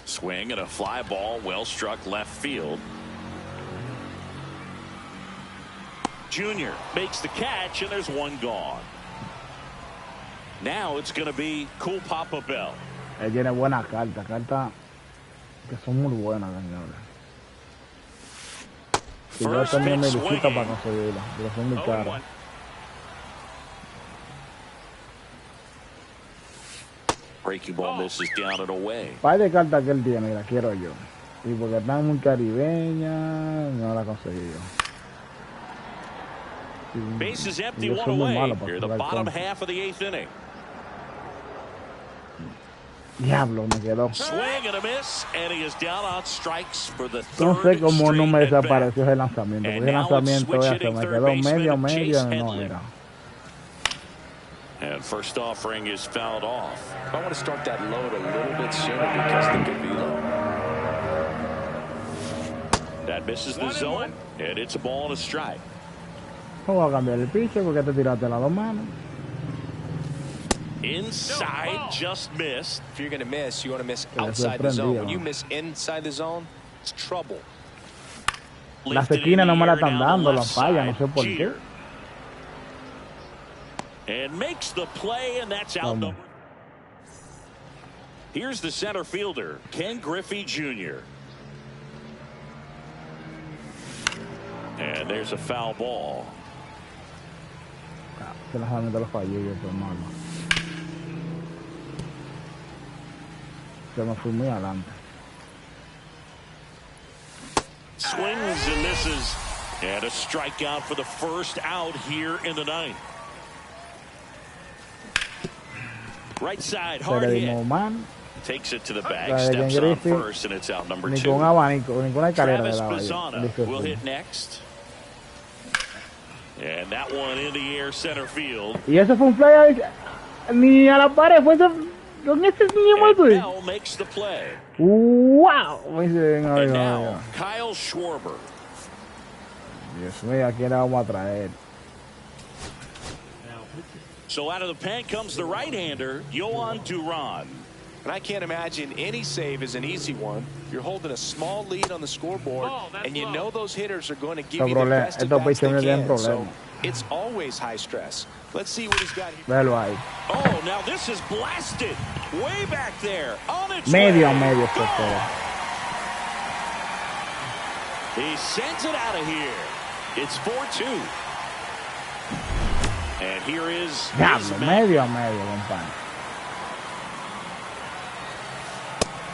S2: Swing and a fly ball, well struck left field. Junior makes the catch, and there's 1 gone. Now it's going to be Cool Papa Bell.
S1: Él tiene buenas cartas que son muy buenas, señores. Y yo
S2: First
S1: también me
S2: pitch
S1: visito
S2: swinging.
S1: para conseguirla, pero son muy caras.
S4: 0-1.
S2: Breaking ball misses down and away.
S1: Par de cartas que él tiene, la quiero yo. Y porque están muy caribeñas, no la he conseguido.
S2: Base is empty,
S1: Yo
S2: 1
S1: soy muy
S2: away.
S1: malo para
S2: Here, the
S1: jugar
S2: bottom
S1: contra.
S2: half of the 8th inning.
S1: Diablo, me quedó.
S2: Swing and a miss, and he is down on strikes for the
S1: No
S2: third
S1: sé cómo no me
S2: straight at bat.
S1: desapareció ese lanzamiento.
S2: And
S1: Porque ese
S2: now it's
S1: lanzamiento
S2: switch
S1: ya se
S2: hitting
S1: me
S2: third
S1: quedó
S2: baseman
S1: medio,
S2: Chase
S1: no
S2: Headley.
S1: era.
S2: And first offering is fouled off.
S3: I want to start that load a little bit sooner because they could be low.
S2: That misses the zone, and it's a ball and a strike.
S1: No voy a cambiar el pitcher porque te tiraste las 2 manos.
S2: Inside, just missed.
S3: If you're going to miss, you want to miss
S1: Pero
S3: outside the zone.
S1: sorprendido.
S3: When you miss inside the zone, it's trouble.
S1: Las
S2: Lifted in
S1: esquinas no
S2: the
S1: me la
S2: air
S1: están
S2: down the
S1: dando,
S2: left
S1: las fallas, no
S2: side.
S1: sé por qué.
S2: Jeter. And makes the play, and that's out.
S1: Vamos.
S2: Here's the center fielder, Ken Griffey Jr. And there's a foul ball.
S1: Que lanzamiento lo fallé yo, por malo. Se me fue muy adelante.
S2: Swings and misses. And a strikeout for the first out here in the ninth. Right side, hard hit.
S1: Man.
S2: Takes it to the bag, steps on first, and it's out number 2.
S1: Ningún abanico, ninguna escalera de
S2: Travis
S1: la
S2: Bazzana will hit next. And that one in the air center field.
S1: Y ese fue un play ni a la pared, fue ese, con ese niño muy
S2: Bell makes the play.
S1: Wow.
S2: And now Kyle Schwarber.
S1: Dios mío, ¿a quién le vamos a traer?
S2: So out of the pen comes the right-hander, Yohan Duran.
S3: And I can't imagine any save is an easy one. You're holding a small lead on the scoreboard, and you know those hitters are going to give you the best at-bats they can. So it's always high stress. Let's see what he's got here.
S1: Velo ahí.
S2: Oh, now this is blasted. Way back there. On its
S1: Medio
S2: way.
S1: a medio fue todo.
S2: He sends it out of here. It's 4-2. And here is
S1: Diablo, medio a medio, compadre.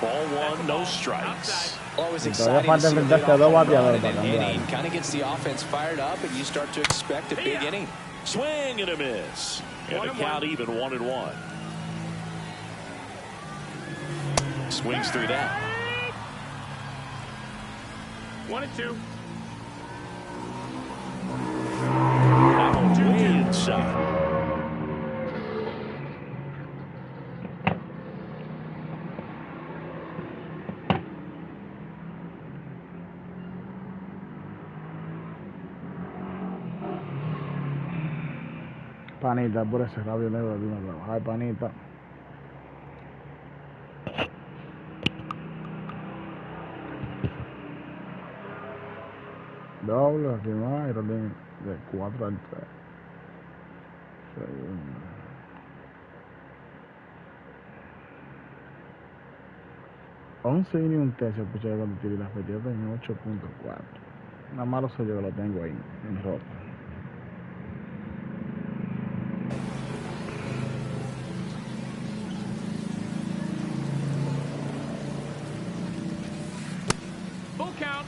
S2: Ball 1, no strikes.
S3: Always exciting to see what they offer in an inning. Kind of gets the offense fired up, and you start to expect a big inning.
S2: Swing and a miss. And the count even 1-1. Swings through that.
S4: 1-2.
S2: That one's way inside.
S1: Panita, por ese radio negro vino a trabajar, panita. Doble, aquí más, y rolling de 4 al 3. Segundo. 11 y un tercio, pucha, cuando tiré las petidas en 8.4. Nada malo soy yo que lo tengo ahí, en roto.
S4: Full count.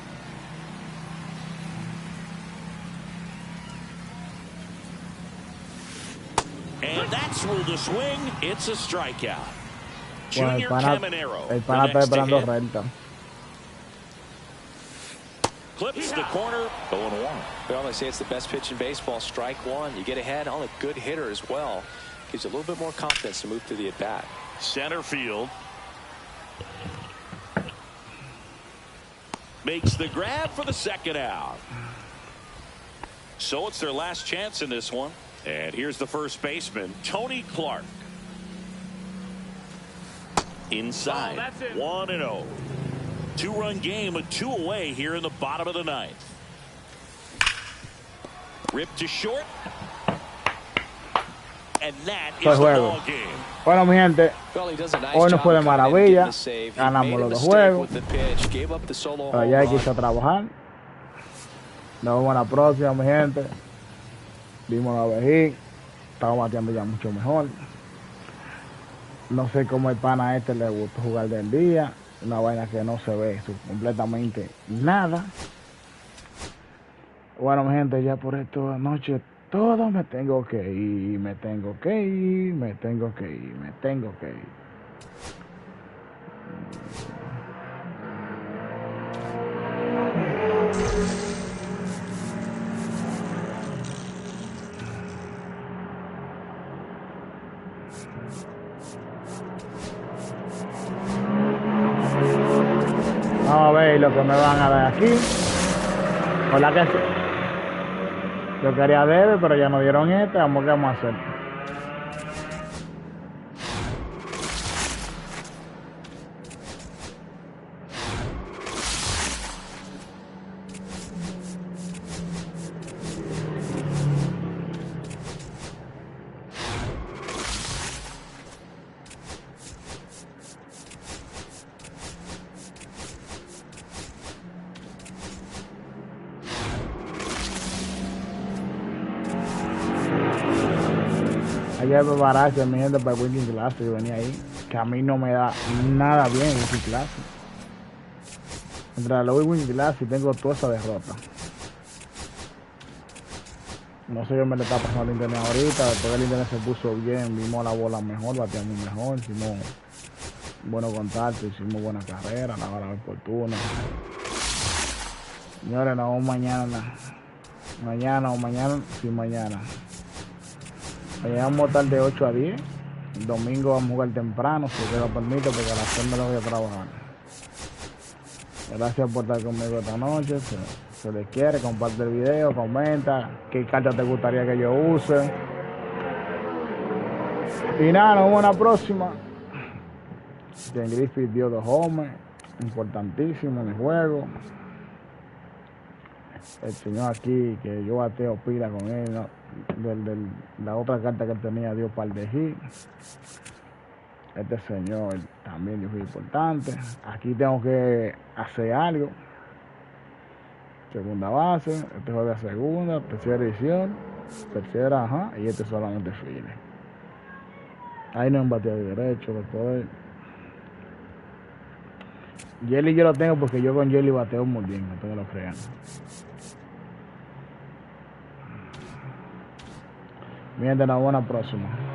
S2: And that's ruled a swing. It's a strikeout.
S1: Bueno,
S2: Junior Caminero.
S1: el pana está esperando recta.
S2: Clips the corner. 0-1.
S3: Well, they say it's the best pitch in baseball. Strike one. You get ahead on a good hitter as well. Gives you a little bit more confidence to move through the at-bat.
S2: Center field. Makes the grab for the second out. So it's their last chance in this one. And here's the first baseman, Tony Clark. Inside, 1-0. 2-run game, a 2 away here in the bottom of the ninth. Ripped to short. And that is the ball game.
S1: Bueno, mi gente, hoy no fue de maravilla. Ganamos los 2 juegos. Pero ya quiso trabajar. Nos vemos la próxima, mi gente. Vimos la vejín. Estamos bateando ya mucho mejor. No sé cómo el pana este le gustó jugar del día. Una vaina que no se ve completamente nada. Bueno, mi gente, ya por esta noche todo me tengo que ir, me tengo que ir, me tengo que ir, me tengo que ir. Vamos a ver lo que me van a dar aquí. Por la que yo quería debe, pero ya no dieron este. Vamos, ¿qué vamos a hacer? Hay que prepararse, mi gente, para el Winning Class, que venía ahí. que a mí no me da nada bien en esa clase. Mientras lo voy en clase y tengo toda esa derrota. No sé qué me le está pasando al internet ahorita. Después el internet se puso bien, vimos la bola mejor, bateamos mejor, hicimos buenos contactos, hicimos buena carrera, la hora oportuna. Señores, nos vemos mañana. Mañana, sí, mañana. Mañana vamos a estar de 8 a 10. El domingo vamos a jugar temprano, si Dios lo permite, porque a las 6 me lo voy a trabajar. Gracias por estar conmigo esta noche. Se les quiere, comparte el video, comenta qué carta te gustaría que yo use. Y nada, nos vemos en la próxima. Ken Griffith dio 2 homes, importantísimo en el juego. El señor aquí, que yo bateo pila con él, ¿no? La otra carta que él tenía dio par de hits. Este señor también dio hit importante. Aquí tengo que hacer algo. Segunda base, este juega segunda, tercera edición, tercera, ajá, y este solamente file. Ahí no es un bateador de derecho, después. Jelly yo lo tengo porque yo con Jelly bateo muy bien, no tengo lo crean. Miren, nos vemos en la próxima.